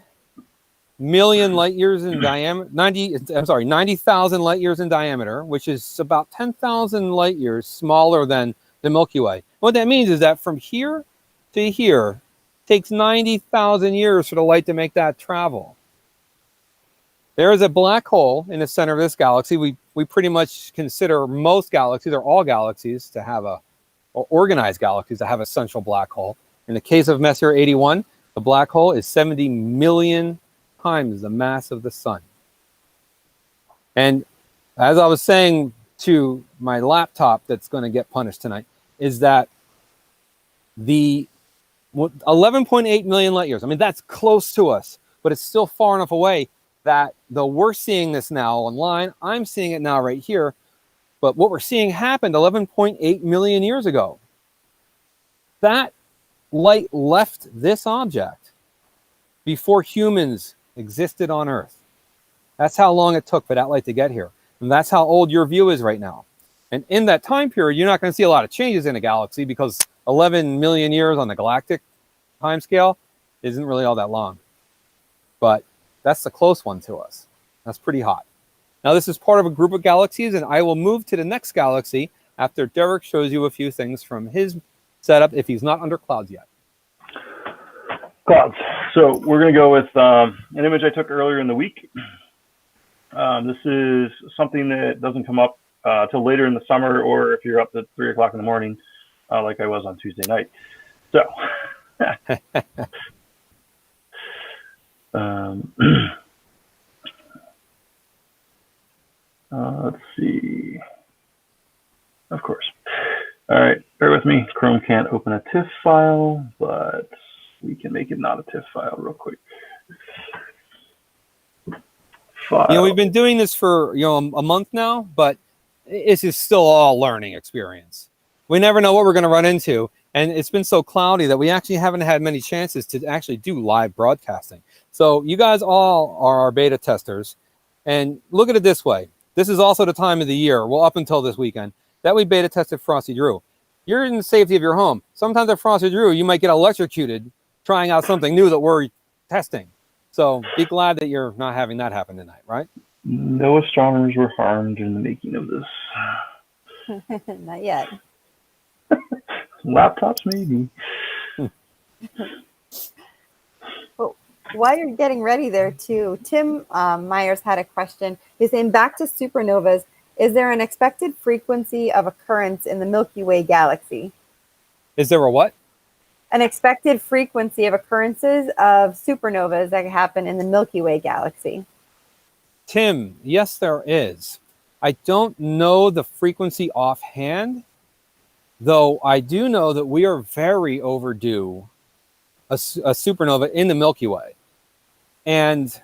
million light years in diameter, 90,000 light years in diameter, which is about 10,000 light years smaller than the Milky Way. What that means is that from here to here, it takes 90,000 years for the light to make that travel. There is a black hole in the center of this galaxy. We pretty much consider most galaxies, or all galaxies, to have or organized galaxies to have a central black hole. In the case of Messier 81, the black hole is 70 million times the mass of the sun. And as I was saying to my laptop that's going to get punished tonight, is that the 11.8 million light years, I mean, that's close to us, but it's still far enough away that though we're seeing this now online, I'm seeing it now right here, but what we're seeing happened 11.8 million years ago. That light left this object before humans existed on Earth. That's how long it took for that light to get here. And that's how old your view is right now. And in that time period, you're not going to see a lot of changes in a galaxy because 11 million years on the galactic time scale isn't really all that long. But that's the close one to us. That's pretty hot. Now, this is part of a group of galaxies, and I will move to the next galaxy after Derek shows you a few things from his setup if he's not under clouds yet. Clouds. So we're going to go with an image I took earlier in the week. This is something that doesn't come up till later in the summer, or if you're up at 3 o'clock in the morning, like I was on Tuesday night. So let's see. Of course. All right, bear with me. Chrome can't open a TIFF file, but we can make it not a TIFF file real quick. File. We've been doing this for a month now, but this is still all learning experience. We never know what we're going to run into, and it's been so cloudy that we actually haven't had many chances to actually do live broadcasting. So you guys all are our beta testers, and look at it this way. This is also the time of the year, well, up until this weekend, that we beta tested Frosty Drew. You're in the safety of your home. Sometimes at Frosty Drew, you might get electrocuted trying out something new that we're testing. So be glad that you're not having that happen tonight, right? No astronomers were harmed in the making of this. Not yet. Laptops, maybe. Well, while you're getting ready there too, Tim Myers had a question. He's saying, back to supernovas, is there an expected frequency of occurrence in the Milky Way galaxy? Is there a what? An expected frequency of occurrences of supernovas that happen in the Milky Way galaxy. Tim, yes, there is. I don't know the frequency offhand, though I do know that we are very overdue a supernova in the Milky Way. And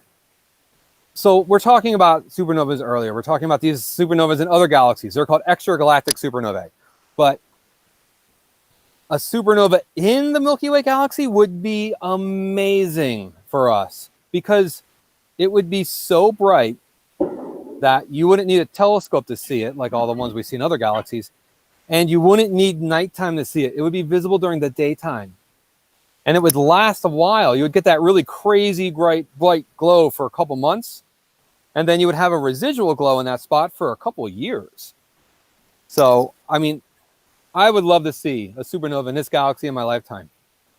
so we're talking about supernovas earlier. We're talking about these supernovas in other galaxies. They're called extragalactic supernovae. But a supernova in the Milky Way galaxy would be amazing for us because it would be so bright that you wouldn't need a telescope to see it, like all the ones we see in other galaxies, and you wouldn't need nighttime to see it. It would be visible during the daytime. and it would last a while. You would get that really crazy bright glow for a couple months, and then you would have a residual glow in that spot for a couple of years. So, I mean, I would love to see a supernova in this galaxy in my lifetime.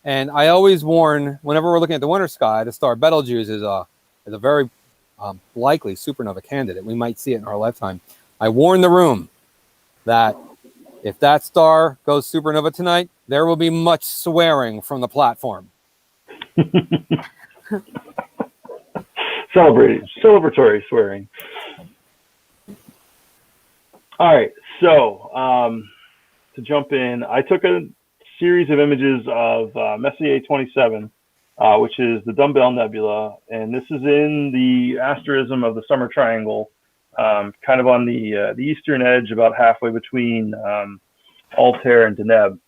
And I always warn, whenever we're looking at the winter sky, the star Betelgeuse is a very likely supernova candidate. We might see it in our lifetime. I warn the room that if that star goes supernova tonight, there will be much swearing from the platform. Celebratory swearing. All right, so to jump in, I took a series of images of Messier 27, which is the Dumbbell Nebula, and this is in the asterism of the Summer Triangle, kind of on the eastern edge, about halfway between Altair and Deneb.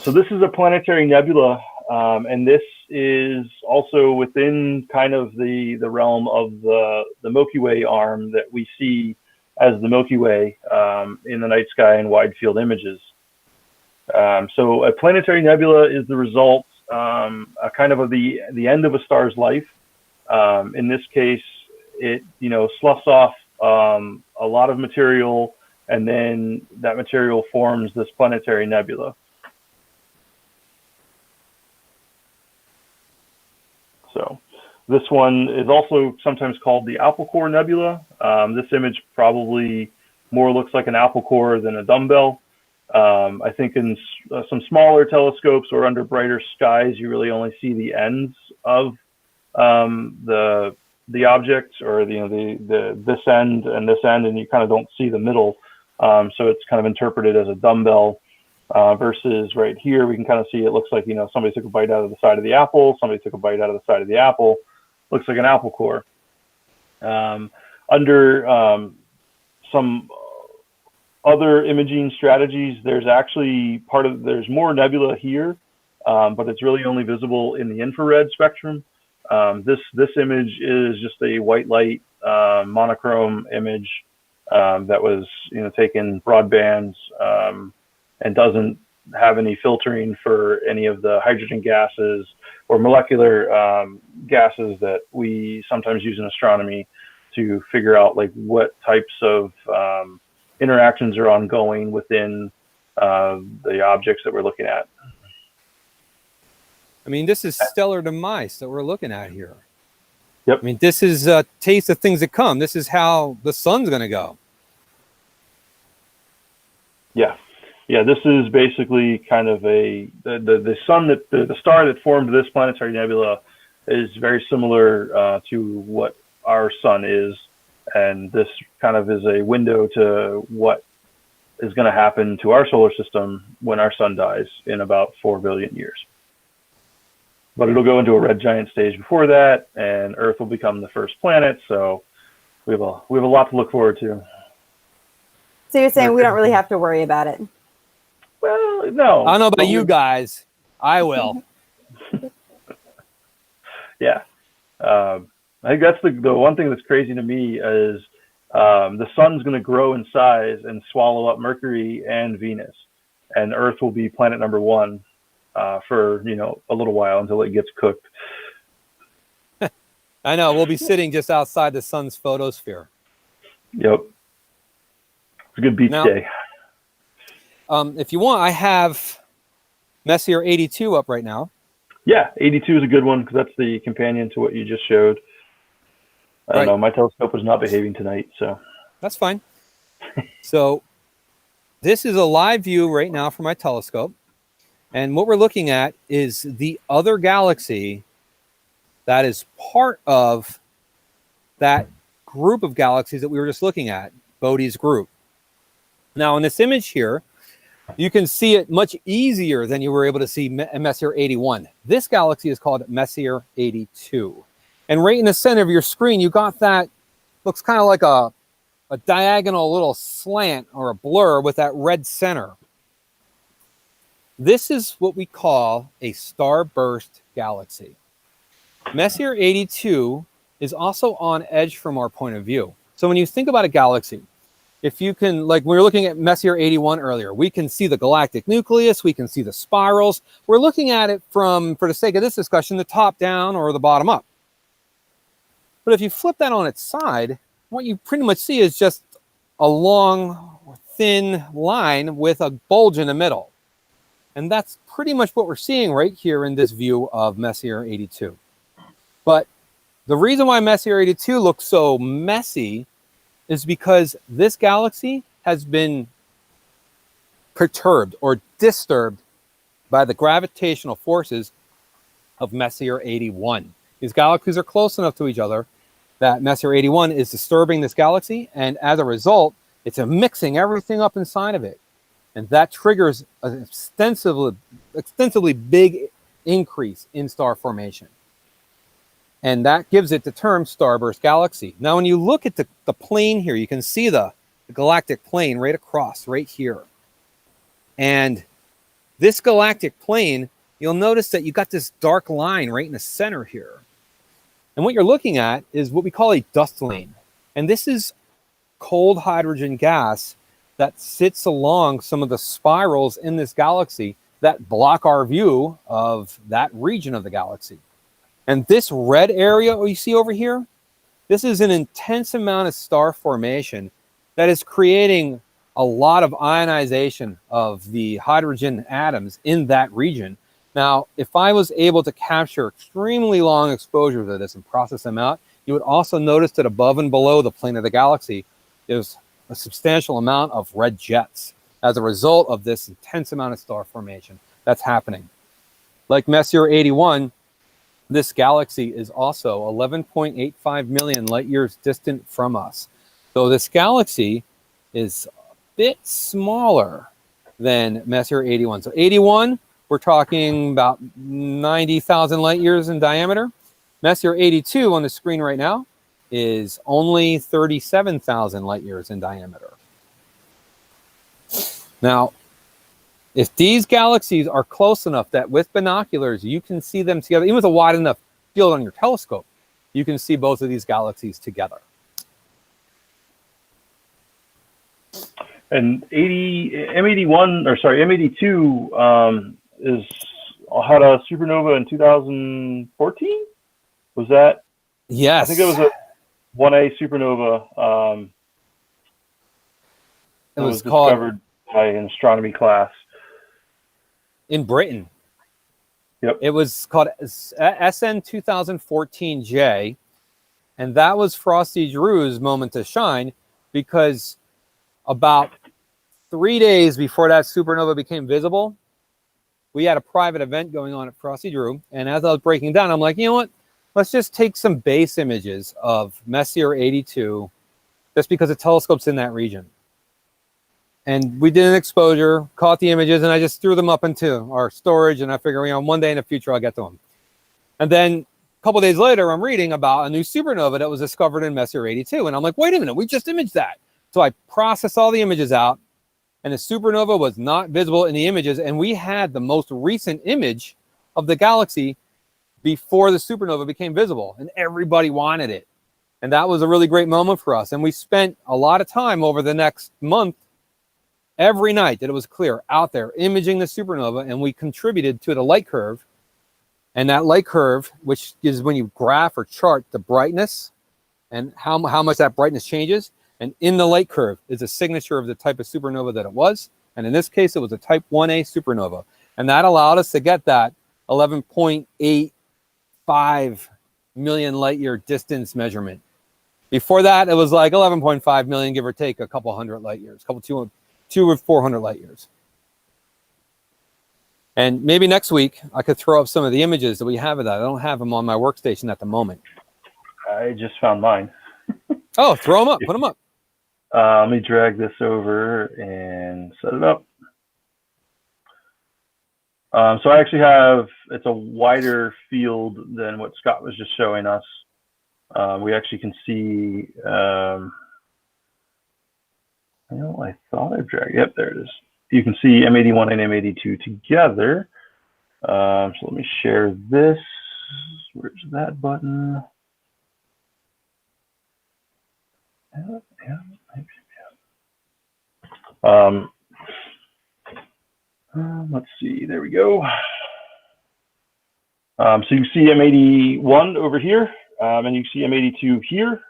So this is a planetary nebula, and this is also within kind of the realm of the Milky Way arm that we see as the Milky Way in the night sky and wide field images. So a planetary nebula is the result kind of the end of a star's life. In this case, it sloughs off a lot of material, and then that material forms this planetary nebula. So this one is also sometimes called the apple core nebula. This image probably more looks like an apple core than a dumbbell. I think in some smaller telescopes or under brighter skies, you really only see the ends of the object, or this end and this end, and you kind of don't see the middle. So it's kind of interpreted as a dumbbell. Versus right here, we can kind of see it looks like, somebody took a bite out of the side of the apple, somebody took a bite out of the side of the apple, looks like an apple core. Under some other imaging strategies, there's actually there's more nebula here, but it's really only visible in the infrared spectrum. This image is just a white light monochrome image that was taken broadband, and doesn't have any filtering for any of the hydrogen gases or molecular gases that we sometimes use in astronomy to figure out what types of interactions are ongoing within the objects that we're looking at. I mean, this is stellar demise that we're looking at here. Yep. I mean, this is a taste of things to come. This is how the sun's going to go. Yeah. Yeah, this is basically kind of the sun the star that formed this planetary nebula is very similar to what our sun is, and this kind of is a window to what is going to happen to our solar system when our sun dies in about 4 billion years. But it'll go into a red giant stage before that, and Earth will become the first planet. So we have a lot to look forward to. So you're saying we don't really have to worry about it? Well, no. I don't know about you guys. I will. Yeah. I think that's the one thing that's crazy to me is the sun's going to grow in size and swallow up Mercury and Venus, and Earth will be planet number 1 for a little while until it gets cooked. I know. We'll be sitting just outside the sun's photosphere. Yep. It's a good beach day. If you want, I have Messier 82 up right now. Yeah, 82 is a good one because that's the companion to what you just showed. I don't know. My telescope was not behaving tonight, so. That's fine. So this is a live view right now from my telescope. And what we're looking at is the other galaxy that is part of that group of galaxies that we were just looking at, Bode's group. Now, in this image here, you can see it much easier than you were able to see Messier 81. This galaxy is called Messier 82. And right in the center of your screen, you got that, looks kind of like a diagonal little slant or a blur with that red center. This is what we call a starburst galaxy. Messier 82 is also on edge from our point of view. So when you think about a galaxy, if you can, like we were looking at Messier 81 earlier, we can see the galactic nucleus, we can see the spirals. We're looking at it from, for the sake of this discussion, the top down or the bottom up. But if you flip that on its side, what you pretty much see is just a long, thin line with a bulge in the middle. And that's pretty much what we're seeing right here in this view of Messier 82. But the reason why Messier 82 looks so messy is because this galaxy has been perturbed or disturbed by the gravitational forces of Messier 81. These galaxies are close enough to each other that Messier 81 is disturbing this galaxy, and as a result, it's mixing everything up inside of it. And that triggers an extensively big increase in star formation. And that gives it the term starburst galaxy. Now, when you look at the plane here, you can see the galactic plane right across, right here. And this galactic plane, you'll notice that you got this dark line right in the center here. And what you're looking at is what we call a dust lane. And this is cold hydrogen gas that sits along some of the spirals in this galaxy that block our view of that region of the galaxy. And this red area you see over here, this is an intense amount of star formation that is creating a lot of ionization of the hydrogen atoms in that region. Now, if I was able to capture extremely long exposures of this and process them out, you would also notice that above and below the plane of the galaxy, there's a substantial amount of red jets as a result of this intense amount of star formation that's happening. Like Messier 81, this galaxy is also 11.85 million light years distant from us. So this galaxy is a bit smaller than Messier 81. So 81, we're talking about 90,000 light years in diameter. Messier 82 on the screen right now is only 37,000 light years in diameter. Now, if these galaxies are close enough that with binoculars you can see them together, even with a wide enough field on your telescope, you can see both of these galaxies together. And M82 had a supernova in 2014. Was that? Yes. I think it was a 1A supernova. It was discovered by an astronomy class in Britain. Yep. It was called SN 2014J, and that was Frosty Drew's moment to shine, because about 3 days before that supernova became visible, we had a private event going on at Frosty Drew, and as I was breaking down, I'm like, you know what? Let's just take some base images of Messier 82, just because the telescope's in that region. And we did an exposure, caught the images, and I just threw them up into our storage, and I figure, you know, one day in the future I'll get to them. And then a couple days later, I'm reading about a new supernova that was discovered in Messier 82, and I'm like, wait a minute, we just imaged that. So I processed all the images out, and the supernova was not visible in the images, and we had the most recent image of the galaxy before the supernova became visible, and everybody wanted it. And that was a really great moment for us. And we spent a lot of time over the next month, every night that it was clear, out there imaging the supernova, and we contributed to the light curve. And that light curve, which is when you graph or chart the brightness and how much that brightness changes, and in the light curve is a signature of the type of supernova that it was. And in this case, it was a type 1A supernova. And that allowed us to get that 11.85 million light year distance measurement. Before that, it was like 11.5 million, give or take a couple hundred light years, two or 400 light years. And maybe next week I could throw up some of the images that we have of that. I don't have them on my workstation at the moment. I just found mine. Oh, throw them up, put them up. Let me drag this over and set it up. So I actually have, it's a wider field than what Scott was just showing us. We actually can see, I thought I dragged, yep, there it is. You can see M81 and M82 together. So let me share this. Where's that button? Yeah. Um, let's see. There we go. So you see M81 over here, and you see M82 here.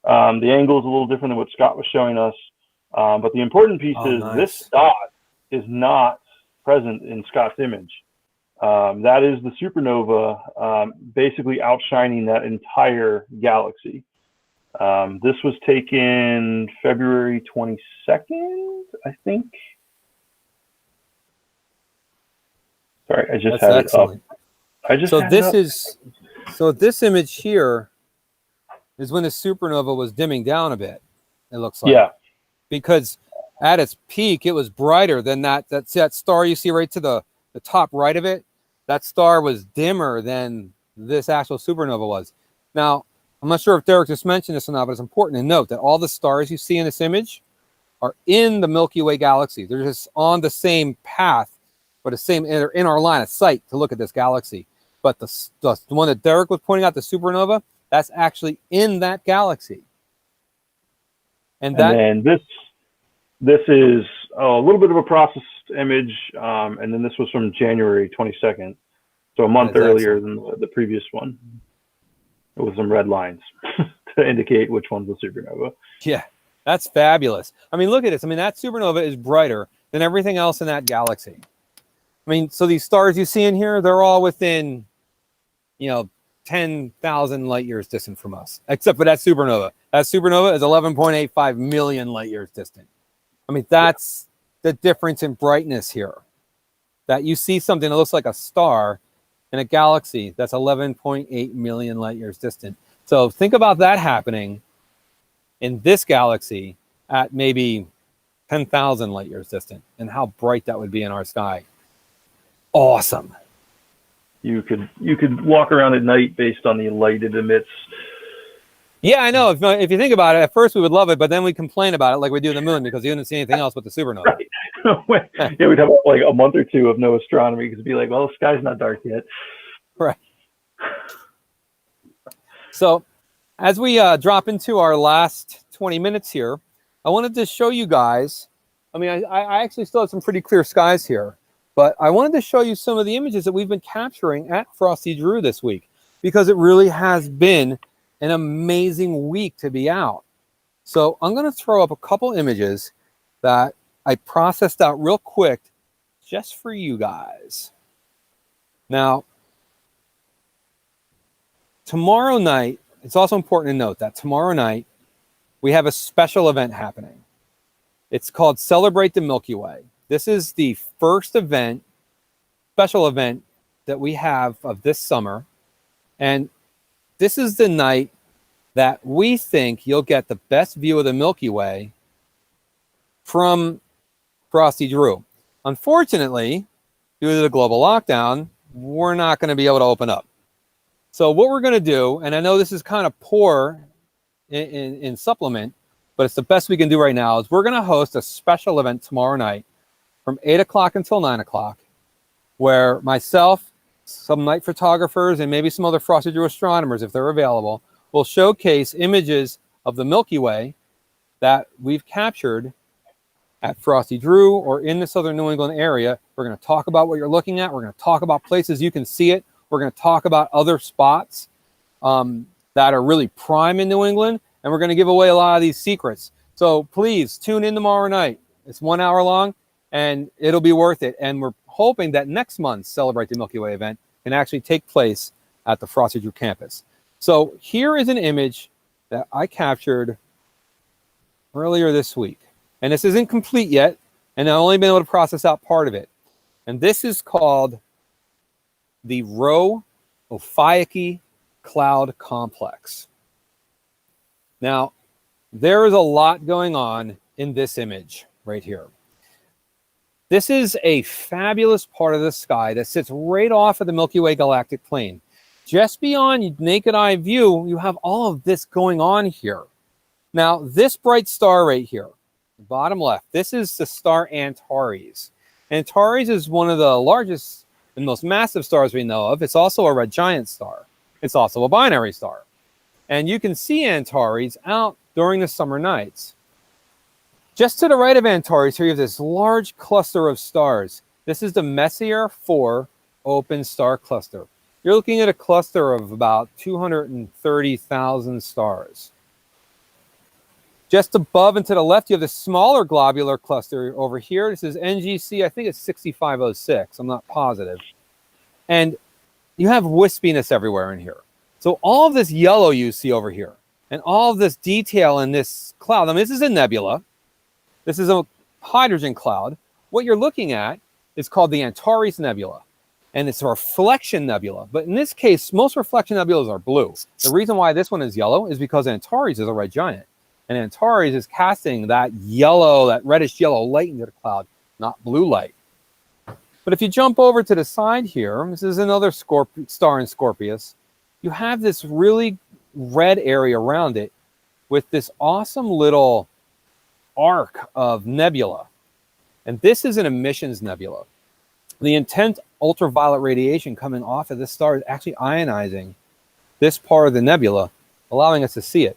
The angle is a little different than what Scott was showing us. But the important piece is nice. this dot is not present in Scott's image. That is the supernova basically outshining that entire galaxy. This was taken February 22nd, I think. Sorry, I just had excellent. it up. I just So had this it up. is, so this image here is when the supernova was dimming down a bit, it looks like. Yeah. Because at its peak, it was brighter than that star you see right to the top right of it. That star was dimmer than this actual supernova was. Now, I'm not sure if Derek just mentioned this or not, but it's important to note that all the stars you see in this image are in the Milky Way galaxy. They're just on the same path, but they're in our line of sight to look at this galaxy. But the one that Derek was pointing out, the supernova, that's actually in that galaxy. And then this is a little bit of a processed image, and then this was from January 22nd, so a month earlier than the previous one. It was some red lines to indicate which one's the supernova. Yeah, that's fabulous. I mean, look at this. I mean, that supernova is brighter than everything else in that galaxy. I mean, so these stars you see in here, they're all within, 10,000 light years distant from us, except for that supernova. That supernova is 11.85 million light years distant. I mean, that's the difference in brightness here. That you see something that looks like a star in a galaxy that's 11.8 million light years distant. So think about that happening in this galaxy at maybe 10,000 light years distant, and how bright that would be in our sky. Awesome. You could walk around at night based on the light it emits. Yeah, I know. If you think about it, at first we would love it, but then we complain about it like we do the moon because you didn't see anything else but the supernova. Right. Yeah, we'd have like a month or two of no astronomy because it'd be like, well, the sky's not dark yet. Right. So as we drop into our last 20 minutes here, I wanted to show you guys, I mean, I actually still have some pretty clear skies here, but I wanted to show you some of the images that we've been capturing at Frosty Drew this week, because it really has been an amazing week to be out. So I'm going to throw up a couple images that I processed out real quick just for you guys. Now, tomorrow night, it's also important to note that tomorrow night, we have a special event happening. It's called Celebrate the Milky Way. This is the first special event that we have of this summer. And this is the night that we think you'll get the best view of the Milky Way from Frosty Drew. Unfortunately, due to the global lockdown, we're not going to be able to open up. So what we're going to do, and I know this is kind of poor in supplement, but it's the best we can do right now, is we're going to host a special event tomorrow night from 8 o'clock until 9 o'clock, where myself, some night photographers, and maybe some other Frosty Drew astronomers, if they're available, will showcase images of the Milky Way that we've captured at Frosty Drew or in the southern New England area. We're going to talk about what you're looking at. We're going to talk about places you can see it. We're going to talk about other spots that are really prime in New England, and we're going to give away a lot of these secrets. So please tune in tomorrow night. It's 1 hour long, and it'll be worth it. And we're hoping that next month's Celebrate the Milky Way event can actually take place at the Frosty Drew campus. So here is an image that I captured earlier this week. And this isn't complete yet, and I've only been able to process out part of it. And this is called the Rho Ophiuchi Cloud Complex. Now, there is a lot going on in this image right here. This is a fabulous part of the sky that sits right off of the Milky Way galactic plane. Just beyond naked eye view, you have all of this going on here. Now, this bright star right here, bottom left, this is the star Antares. Antares is one of the largest and most massive stars we know of. It's also a red giant star. It's also a binary star. And you can see Antares out during the summer nights. Just to the right of Antares, here you have this large cluster of stars. This is the Messier 4 open star cluster. You're looking at a cluster of about 230,000 stars. Just above and to the left, you have this smaller globular cluster over here. This is NGC, I think it's 6506. I'm not positive. And you have wispiness everywhere in here. So all of this yellow you see over here, and all of this detail in this cloud, I mean, this is a nebula. This is a hydrogen cloud. What you're looking at is called the Antares Nebula, and it's a reflection nebula. But in this case, most reflection nebulas are blue. The reason why this one is yellow is because Antares is a red giant, and Antares is casting that yellow, that reddish yellow light into the cloud, not blue light. But if you jump over to the side here, this is another star in Scorpius. You have this really red area around it with this awesome little arc of nebula. And this is an emissions nebula. The intense ultraviolet radiation coming off of this star is actually ionizing this part of the nebula, allowing us to see it.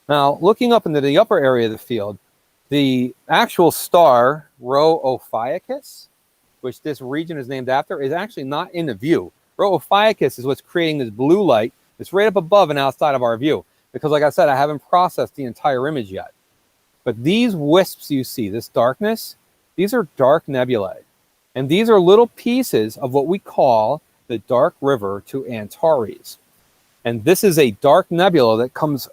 Now, looking up into the upper area of the field, the actual star, Rho Ophiuchus, which this region is named after, is actually not in the view. Rho Ophiuchus is what's creating this blue light that's right up above and outside of our view. Because like I said, I haven't processed the entire image yet. But these wisps you see, this darkness, these are dark nebulae. And these are little pieces of what we call the dark river to Antares. And this is a dark nebula that comes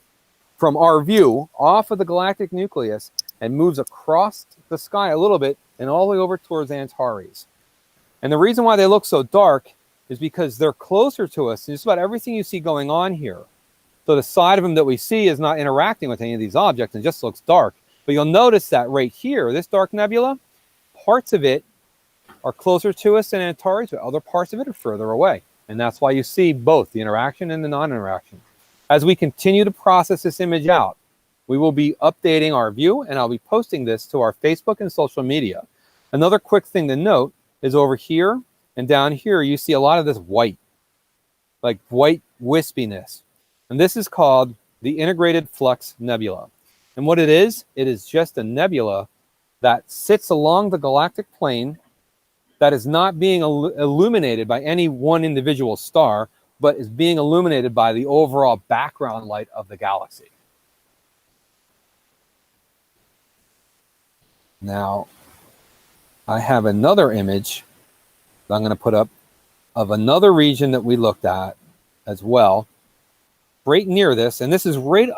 from our view off of the galactic nucleus and moves across the sky a little bit and all the way over towards Antares. And the reason why they look so dark is because they're closer to us than just about everything you see going on here. So the side of them that we see is not interacting with any of these objects and just looks dark. But you'll notice that right here, this dark nebula, parts of it are closer to us than Antares, but other parts of it are further away. And that's why you see both the interaction and the non-interaction. As we continue to process this image out, we will be updating our view, and I'll be posting this to our Facebook and social media. Another quick thing to note is over here and down here, you see a lot of this white, like white wispiness. And this is called the Integrated Flux Nebula. And what it is just a nebula that sits along the galactic plane that is not being illuminated by any one individual star, but is being illuminated by the overall background light of the galaxy. Now, I have another image that I'm going to put up of another region that we looked at as well, right near this, and this is right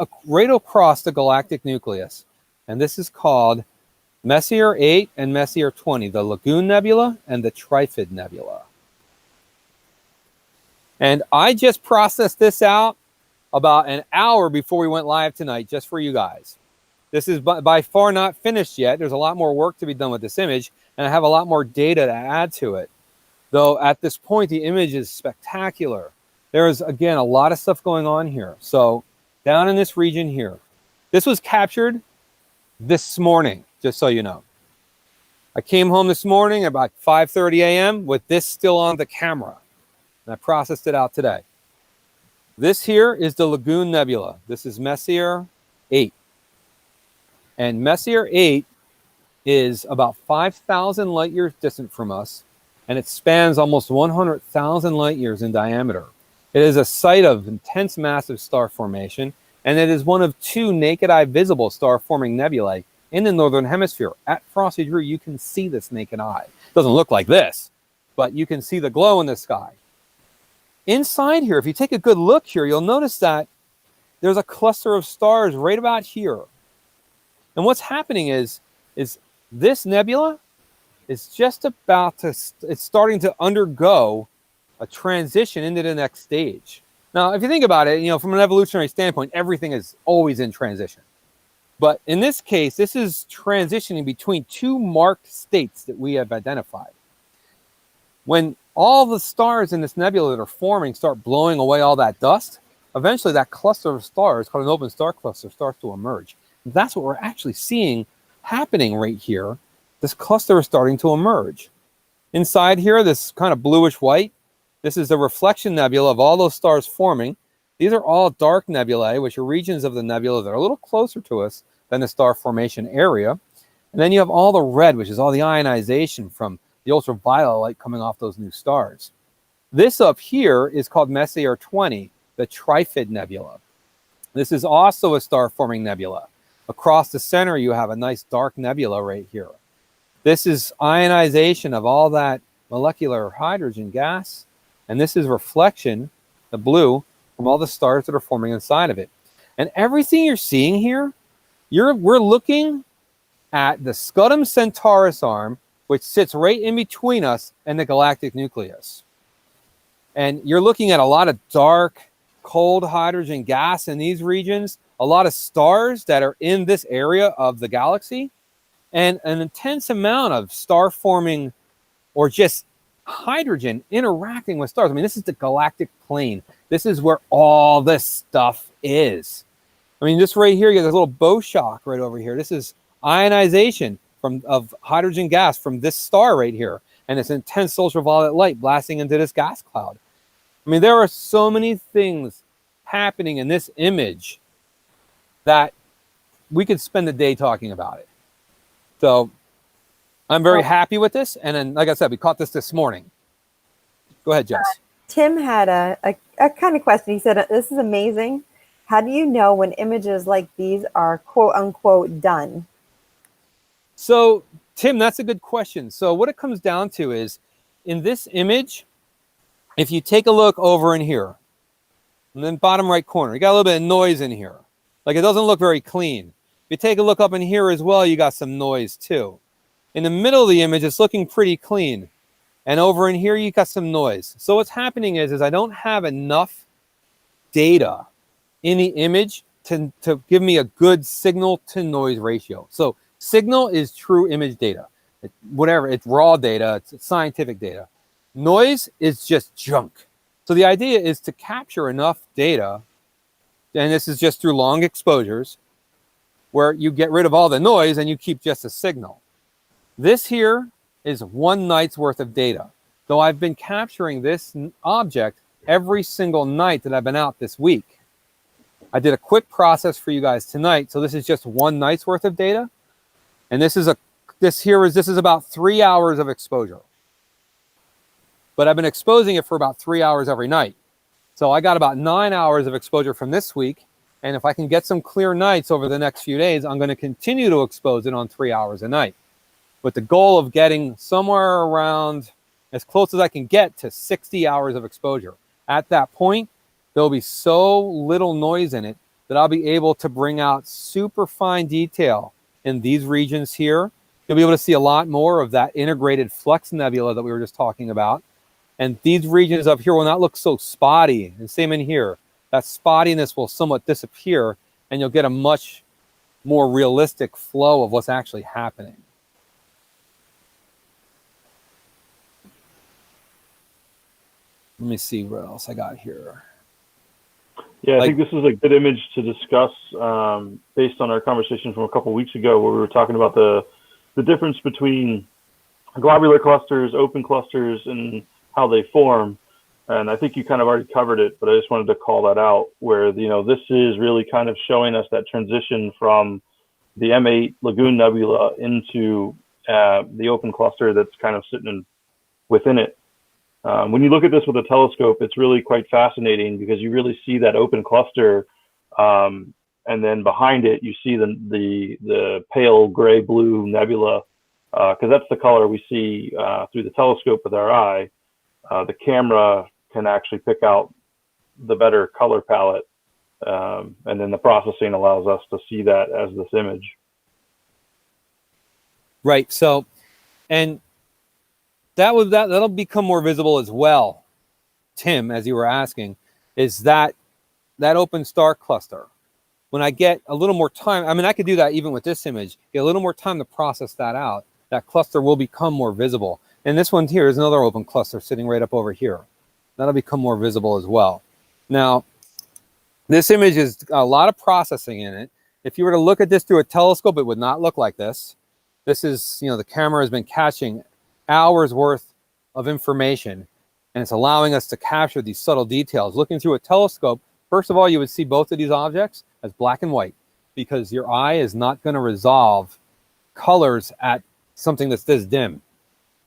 across the galactic nucleus. And this is called Messier 8 and Messier 20, the Lagoon Nebula and the Trifid Nebula. And I just processed this out about an hour before we went live tonight, just for you guys. This is by far not finished yet. There's a lot more work to be done with this image, and I have a lot more data to add to it. Though at this point, the image is spectacular. There's, again, a lot of stuff going on here. So down in this region here, this was captured this morning, just so you know. I came home this morning about 5:30 a.m. with this still on the camera, and I processed it out today. This here is the Lagoon Nebula. This is Messier 8. And Messier 8 is about 5,000 light years distant from us, and it spans almost 100,000 light years in diameter. It is a site of intense massive star formation, and it is one of two naked eye visible star-forming nebulae in the northern hemisphere. At Frosty Drew, you can see this naked eye. It doesn't look like this, but you can see the glow in the sky. Inside here, if you take a good look here, you'll notice that there's a cluster of stars right about here. And what's happening is this nebula is just about to, it's starting to undergo a transition into the next stage. Now, if you think about it, you know, from an evolutionary standpoint, everything is always in transition. But in this case, this is transitioning between two marked states that we have identified. When all the stars in this nebula that are forming start blowing away all that dust, eventually that cluster of stars, called an open star cluster, starts to emerge. That's what we're actually seeing happening right here. This cluster is starting to emerge. Inside here, this kind of bluish white, this is the reflection nebula of all those stars forming. These are all dark nebulae, which are regions of the nebula that are a little closer to us than the star formation area. And then you have all the red, which is all the ionization from the ultraviolet light coming off those new stars. This up here is called Messier 20, the Trifid Nebula. This is also a star-forming nebula. Across the center, you have a nice dark nebula right here. This is ionization of all that molecular hydrogen gas, and this is reflection, the blue, from all the stars that are forming inside of it. And everything you're seeing here, we're looking at the Scutum Centaurus arm, which sits right in between us and the galactic nucleus. And you're looking at a lot of dark, cold hydrogen gas in these regions, a lot of stars that are in this area of the galaxy, and an intense amount of star forming or just hydrogen interacting with stars. I mean, this is the galactic plane. This is where all this stuff is. I mean, this right here, you got this little bow shock right over here. This is ionization of hydrogen gas from this star right here, and it's intense ultraviolet light blasting into this gas cloud. I mean, there are so many things happening in this image that we could spend the day talking about it. So I'm very happy with this. And then, like I said, we caught this morning. Go ahead, Jess. Tim had a kind of question. He said, this is amazing. How do you know when images like these are quote unquote done? So, Tim, that's a good question. So what it comes down to is, in this image, if you take a look over in here, and then bottom right corner, you got a little bit of noise in here. Like, it doesn't look very clean. If you take a look up in here as well, you got some noise too. In the middle of the image, it's looking pretty clean. And over in here, you got some noise. So what's happening is I don't have enough data in the image to give me a good signal to noise ratio. So signal is true image data. It's raw data, it's scientific data. Noise is just junk. So the idea is to capture enough data, and this is just through long exposures, where you get rid of all the noise and you keep just a signal. This here is one night's worth of data. So I've been capturing this object every single night that I've been out this week. I did a quick process for you guys tonight. So this is just one night's worth of data. And this is about 3 hours of exposure. But I've been exposing it for about 3 hours every night. So I got about 9 hours of exposure from this week. And if I can get some clear nights over the next few days, I'm going to continue to expose it on 3 hours a night, with the goal of getting somewhere around as close as I can get to 60 hours of exposure. At that point, there'll be so little noise in it that I'll be able to bring out super fine detail in these regions here. You'll be able to see a lot more of that integrated flux nebula that we were just talking about. And these regions up here will not look so spotty. And same in here. That spottiness will somewhat disappear, and you'll get a much more realistic flow of what's actually happening. Let me see what else I got here. Yeah, I think this is a good image to discuss based on our conversation from a couple weeks ago, where we were talking about the difference between globular clusters, open clusters, and how they form. And I think you kind of already covered it, but I just wanted to call that out, where, you know, this is really kind of showing us that transition from the M8 Lagoon Nebula into the open cluster that's kind of sitting within it. When you look at this with a telescope, it's really quite fascinating, because you really see that open cluster, and then behind it you see the pale gray blue nebula, because that's the color we see through the telescope with our eye. The camera can actually pick out the better color palette, and then the processing allows us to see that as this image. Right. So, and that'll become more visible as well, Tim, as you were asking, is that open star cluster. When I get a little more time, I mean, I could do that even with this image, get a little more time to process that out, that cluster will become more visible. And this one here is another open cluster sitting right up over here. That'll become more visible as well. Now, this image is a lot of processing in it. If you were to look at this through a telescope, it would not look like this. This is, you know, the camera has been catching hours worth of information, and it's allowing us to capture these subtle details. Looking through a telescope, first of all, you would see both of these objects as black and white, because your eye is not going to resolve colors at something that's this dim.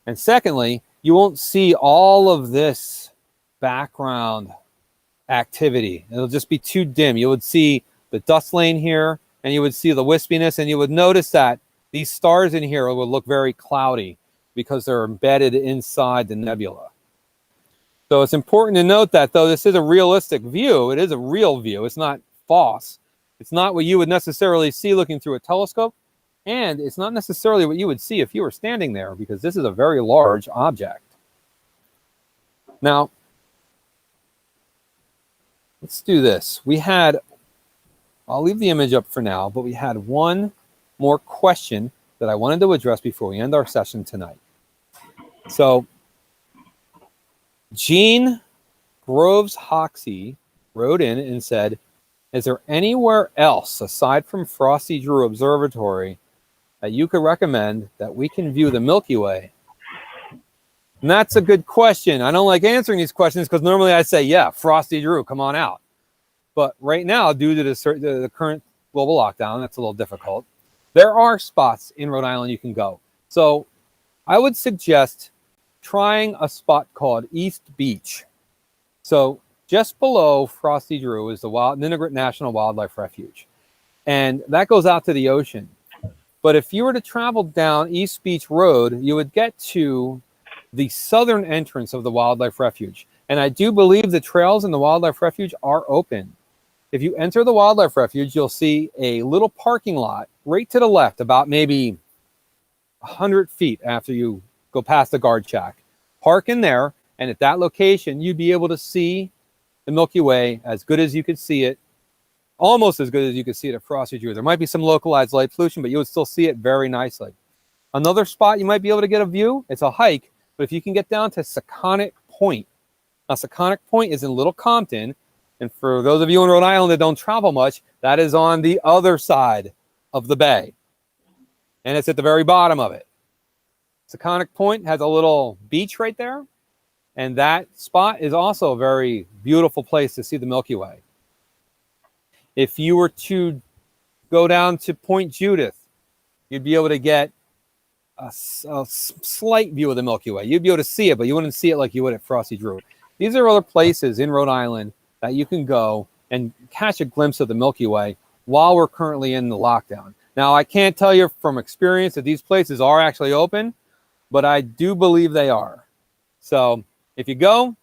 And secondly, you won't see all of this background activity. It'll just be too dim. You would see the dust lane here, and you would see the wispiness, and you would notice that these stars in here will look very cloudy because they're embedded inside the nebula. So it's important to note that though this is a realistic view, it is a real view. It's not false. It's not what you would necessarily see looking through a telescope, and it's not necessarily what you would see if you were standing there, because this is a very large object. Now, let's do this. I'll leave the image up for now, but we had one more question that I wanted to address before we end our session tonight. So, Jean Groves Hoxie wrote in and said, is there anywhere else aside from Frosty Drew Observatory that you could recommend that we can view the Milky Way? And that's a good question. I don't like answering these questions because normally I say, yeah, Frosty Drew, come on out. But right now, due to the current global lockdown, that's a little difficult. There are spots in Rhode Island you can go. So I would suggest trying a spot called East Beach. So just below Frosty Drew is the Ninigret National Wildlife Refuge. And that goes out to the ocean. But if you were to travel down East Beach Road, you would get to the southern entrance of the Wildlife Refuge. And I do believe the trails in the Wildlife Refuge are open. If you enter the Wildlife Refuge, you'll see a little parking lot right to the left, about maybe 100 feet after you go past the guard shack. Park in there, and at that location, you'd be able to see the Milky Way as good as you could see it, almost as good as you could see it at Frosty Drew. There might be some localized light pollution, but you would still see it very nicely. Another spot you might be able to get a view, it's a hike, but if you can get down to Seconic Point. Now, Seconic Point is in Little Compton, and for those of you in Rhode Island that don't travel much, that is on the other side of the bay, and it's at the very bottom of it. Seconic Point has a little beach right there, and that spot is also a very beautiful place to see the Milky Way. If you were to go down to Point Judith, you'd be able to get a slight view of the Milky Way. You'd be able to see it, but you wouldn't see it like you would at Frosty Drew. These are other places in Rhode Island that you can go and catch a glimpse of the Milky Way while we're currently in the lockdown. Now, I can't tell you from experience that these places are actually open, but I do believe they are. So if you go,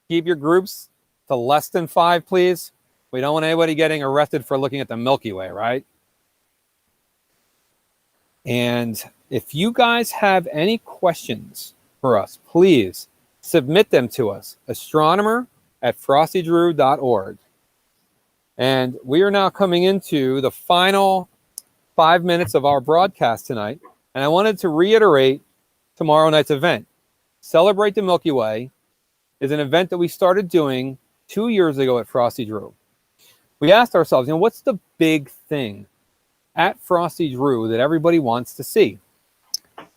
keep your groups to less than 5, please. We don't want anybody getting arrested for looking at the Milky Way, right? And if you guys have any questions for us, please submit them to us, astronomer@frostydrew.org. And we are now coming into the final 5 minutes of our broadcast tonight. And I wanted to reiterate tomorrow night's event. Celebrate the Milky Way is an event that we started doing 2 years ago at Frosty Drew. We asked ourselves, what's the big thing at Frosty Drew that everybody wants to see?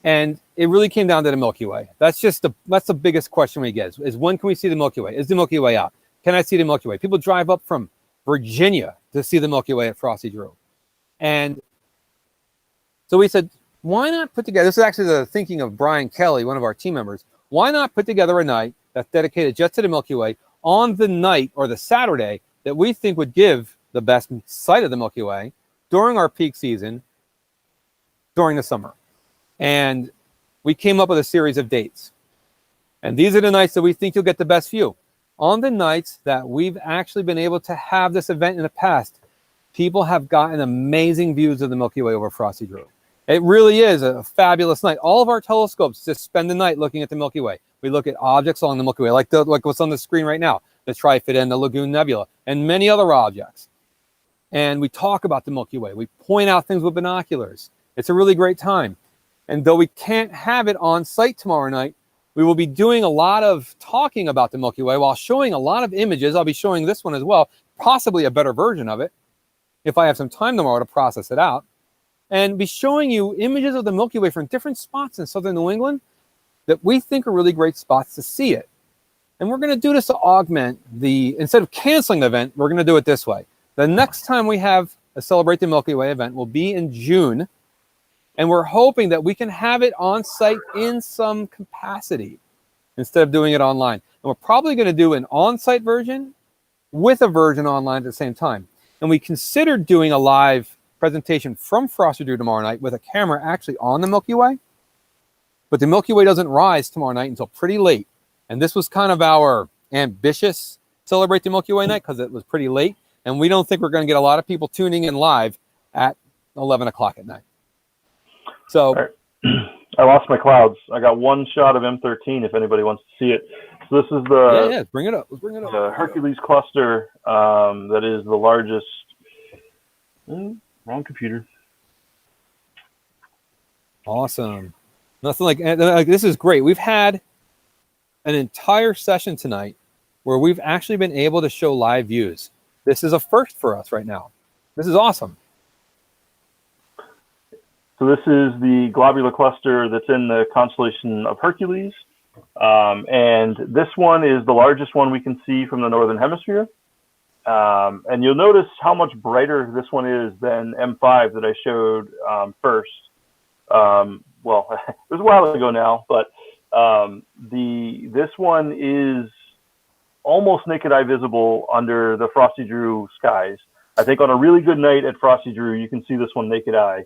And it really came down to the Milky Way. That's the biggest question we get is when can we see the Milky Way? Is the Milky Way out? Can I see the Milky Way? People drive up from Virginia to see the Milky Way at Frosty Drew. And so we said, why not put together, this is actually the thinking of Brian Kelly, one of our team members, why not put together a night that's dedicated just to the Milky Way on the night or the Saturday that we think would give the best sight of the Milky Way during our peak season during the summer. And we came up with a series of dates. And these are the nights that we think you'll get the best view. On the nights that we've actually been able to have this event in the past, people have gotten amazing views of the Milky Way over Frosty Drew. It really is a fabulous night. All of our telescopes just spend the night looking at the Milky Way. We look at objects along the Milky Way, like what's on the screen right now, the Trifid and the Lagoon Nebula, and many other objects. And we talk about the Milky Way. We point out things with binoculars. It's a really great time. And though we can't have it on site tomorrow night, we will be doing a lot of talking about the Milky Way while showing a lot of images. I'll be showing this one as well, possibly a better version of it, if I have some time tomorrow to process it out. And be showing you images of the Milky Way from different spots in southern New England that we think are really great spots to see it. And we're going to do this to augment instead of canceling the event, we're going to do it this way. The next time we have a Celebrate the Milky Way event will be in June. And we're hoping that we can have it on site in some capacity instead of doing it online. And we're probably going to do an on-site version with a version online at the same time. And we considered doing a live presentation from Frosty Drew tomorrow night with a camera actually on the Milky Way. But the Milky Way doesn't rise tomorrow night until pretty late. And this was kind of our ambitious Celebrate the Milky Way night because it was pretty late. And we don't think we're going to get a lot of people tuning in live at 11 o'clock at night. So right. I lost my clouds. I got one shot of M13 if anybody wants to see it. So this is the yeah, bring it up. Let's bring it up. The Hercules cluster that is the largest. Wrong computer. Awesome. Nothing like this is great. We've had an entire session tonight where we've actually been able to show live views. This is a first for us right now. This is awesome. So this is the globular cluster that's in the constellation of Hercules. And this one is the largest one we can see from the Northern Hemisphere. And you'll notice how much brighter this one is than M5 that I showed first. Well, it was a while ago now, but this one is almost naked eye visible under the Frosty Drew skies. I think on a really good night at Frosty Drew, you can see this one naked eye.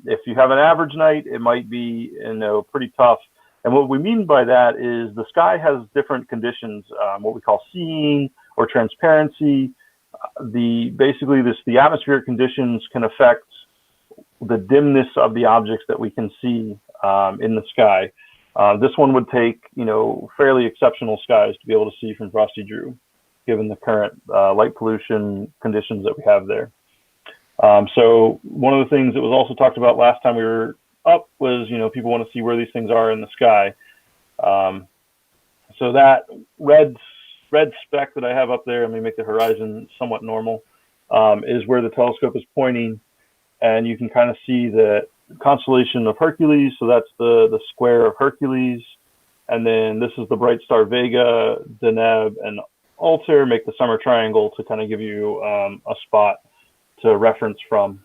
If you have an average night, it might be, pretty tough. And what we mean by that is the sky has different conditions, what we call seeing or transparency. The atmospheric conditions can affect the dimness of the objects that we can see in the sky. This one would take, fairly exceptional skies to be able to see from Frosty Drew, given the current light pollution conditions that we have there. So one of the things that was also talked about last time we were up was, people want to see where these things are in the sky. So that red speck that I have up there, let me make the horizon somewhat normal, is where the telescope is pointing. And you can kind of see the constellation of Hercules. So that's the square of Hercules. And then this is the bright star Vega, Deneb, and Altair make the summer triangle to kind of give you a spot to reference from.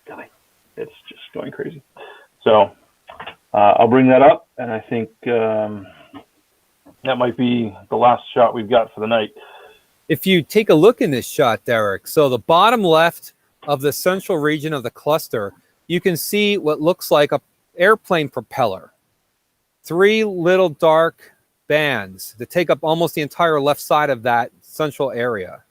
Golly, it's just going crazy. So I'll bring that up, and I think that might be the last shot we've got for the night. If you take a look in this shot, Derek, so the bottom left of the central region of the cluster, you can see what looks like an airplane propeller. 3 little dark bands that take up almost the entire left side of that central area.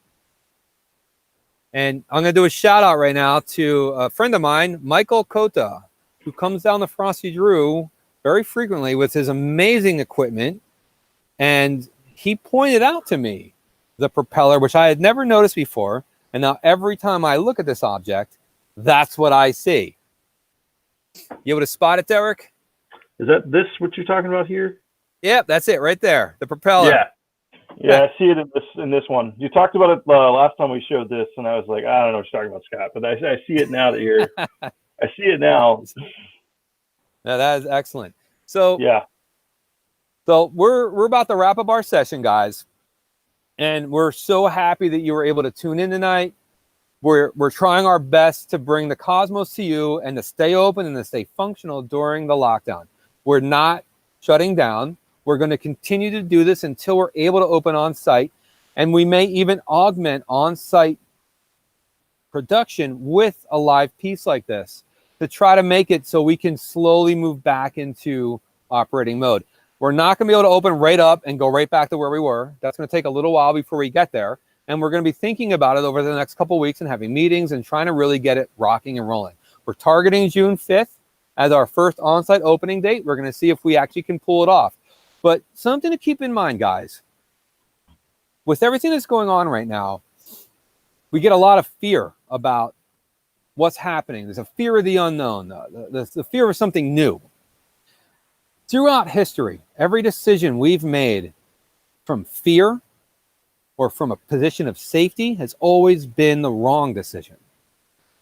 And I'm going to do a shout out right now to a friend of mine, Michael Kota, who comes down the Frosty Drew very frequently with his amazing equipment. And he pointed out to me the propeller, which I had never noticed before. And now every time I look at this object, that's what I see. You able to spot it, Derek? Is that what you're talking about here? Yep, that's it right there. The propeller. Yeah, I see it in this one. You talked about it last time we showed this, and I was like, I don't know what you're talking about, Scott. But I see it now that you're. I see it now. Now that is excellent. So yeah. So we're about to wrap up our session, guys, and we're so happy that you were able to tune in tonight. We're trying our best to bring the cosmos to you and to stay open and to stay functional during the lockdown. We're not shutting down. We're going to continue to do this until we're able to open on site, and we may even augment on-site production with a live piece like this to try to make it so we can slowly move back into operating mode. We're not going to be able to open right up and go right back to where we were. That's going to take a little while before we get there, and we're going to be thinking about it over the next couple of weeks and having meetings and trying to really get it rocking and rolling. We're targeting June 5th as our first on-site opening date. We're going to see if we actually can pull it off. But something to keep in mind, guys, with everything that's going on right now, we get a lot of fear about what's happening. There's a fear of the unknown, the fear of something new. Throughout history, every decision we've made from fear or from a position of safety has always been the wrong decision.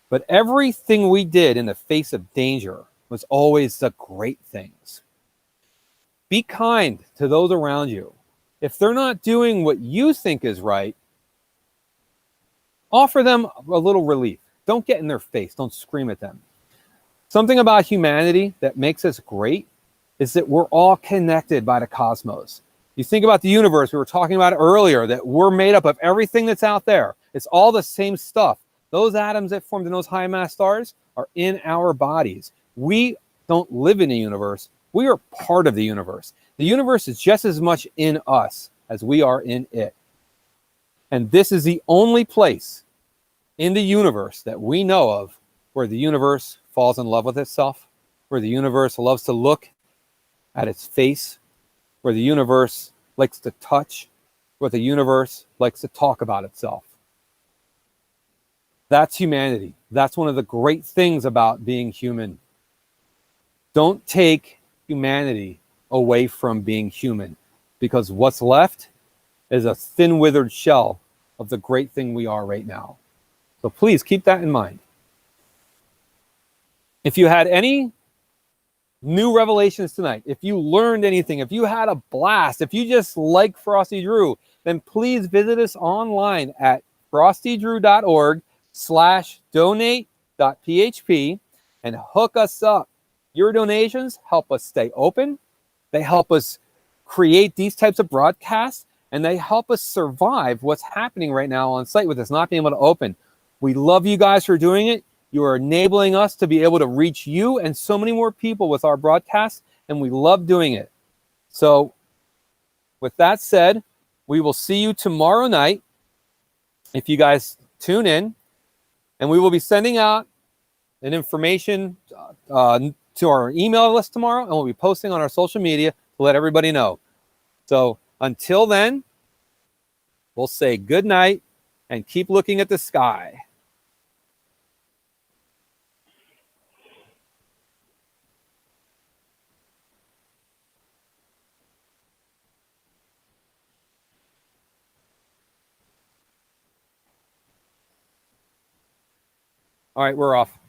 But everything we did in the face of danger was always the great things. Be kind to those around you. If they're not doing what you think is right, offer them a little relief. Don't get in their face. Don't scream at them. Something about humanity that makes us great is that we're all connected by the cosmos. You think about the universe, we were talking about it earlier, that we're made up of everything that's out there. It's all the same stuff. Those atoms that formed in those high mass stars are in our bodies. We don't live in the universe. We are part of the universe. The universe is just as much in us as we are in it. And this is the only place in the universe that we know of where the universe falls in love with itself, where the universe loves to look at its face, where the universe likes to touch, where the universe likes to talk about itself. That's humanity. That's one of the great things about being human. Don't take humanity away from being human, because what's left is a thin, withered shell of the great thing we are right now. So please keep that in mind. If you had any new revelations tonight, if you learned anything, if you had a blast, if you just like Frosty Drew, then please visit us online at frostydrew.org/donate.php and hook us up. Your donations help us stay open. They help us create these types of broadcasts, and they help us survive what's happening right now on site with us not being able to open. We love you guys for doing it. You are enabling us to be able to reach you and so many more people with our broadcasts, and we love doing it. So with that said, we will see you tomorrow night if you guys tune in, and we will be sending out an information to our email list tomorrow, and we'll be posting on our social media to let everybody know. So until then, we'll say good night and keep looking at the sky. All right, we're off.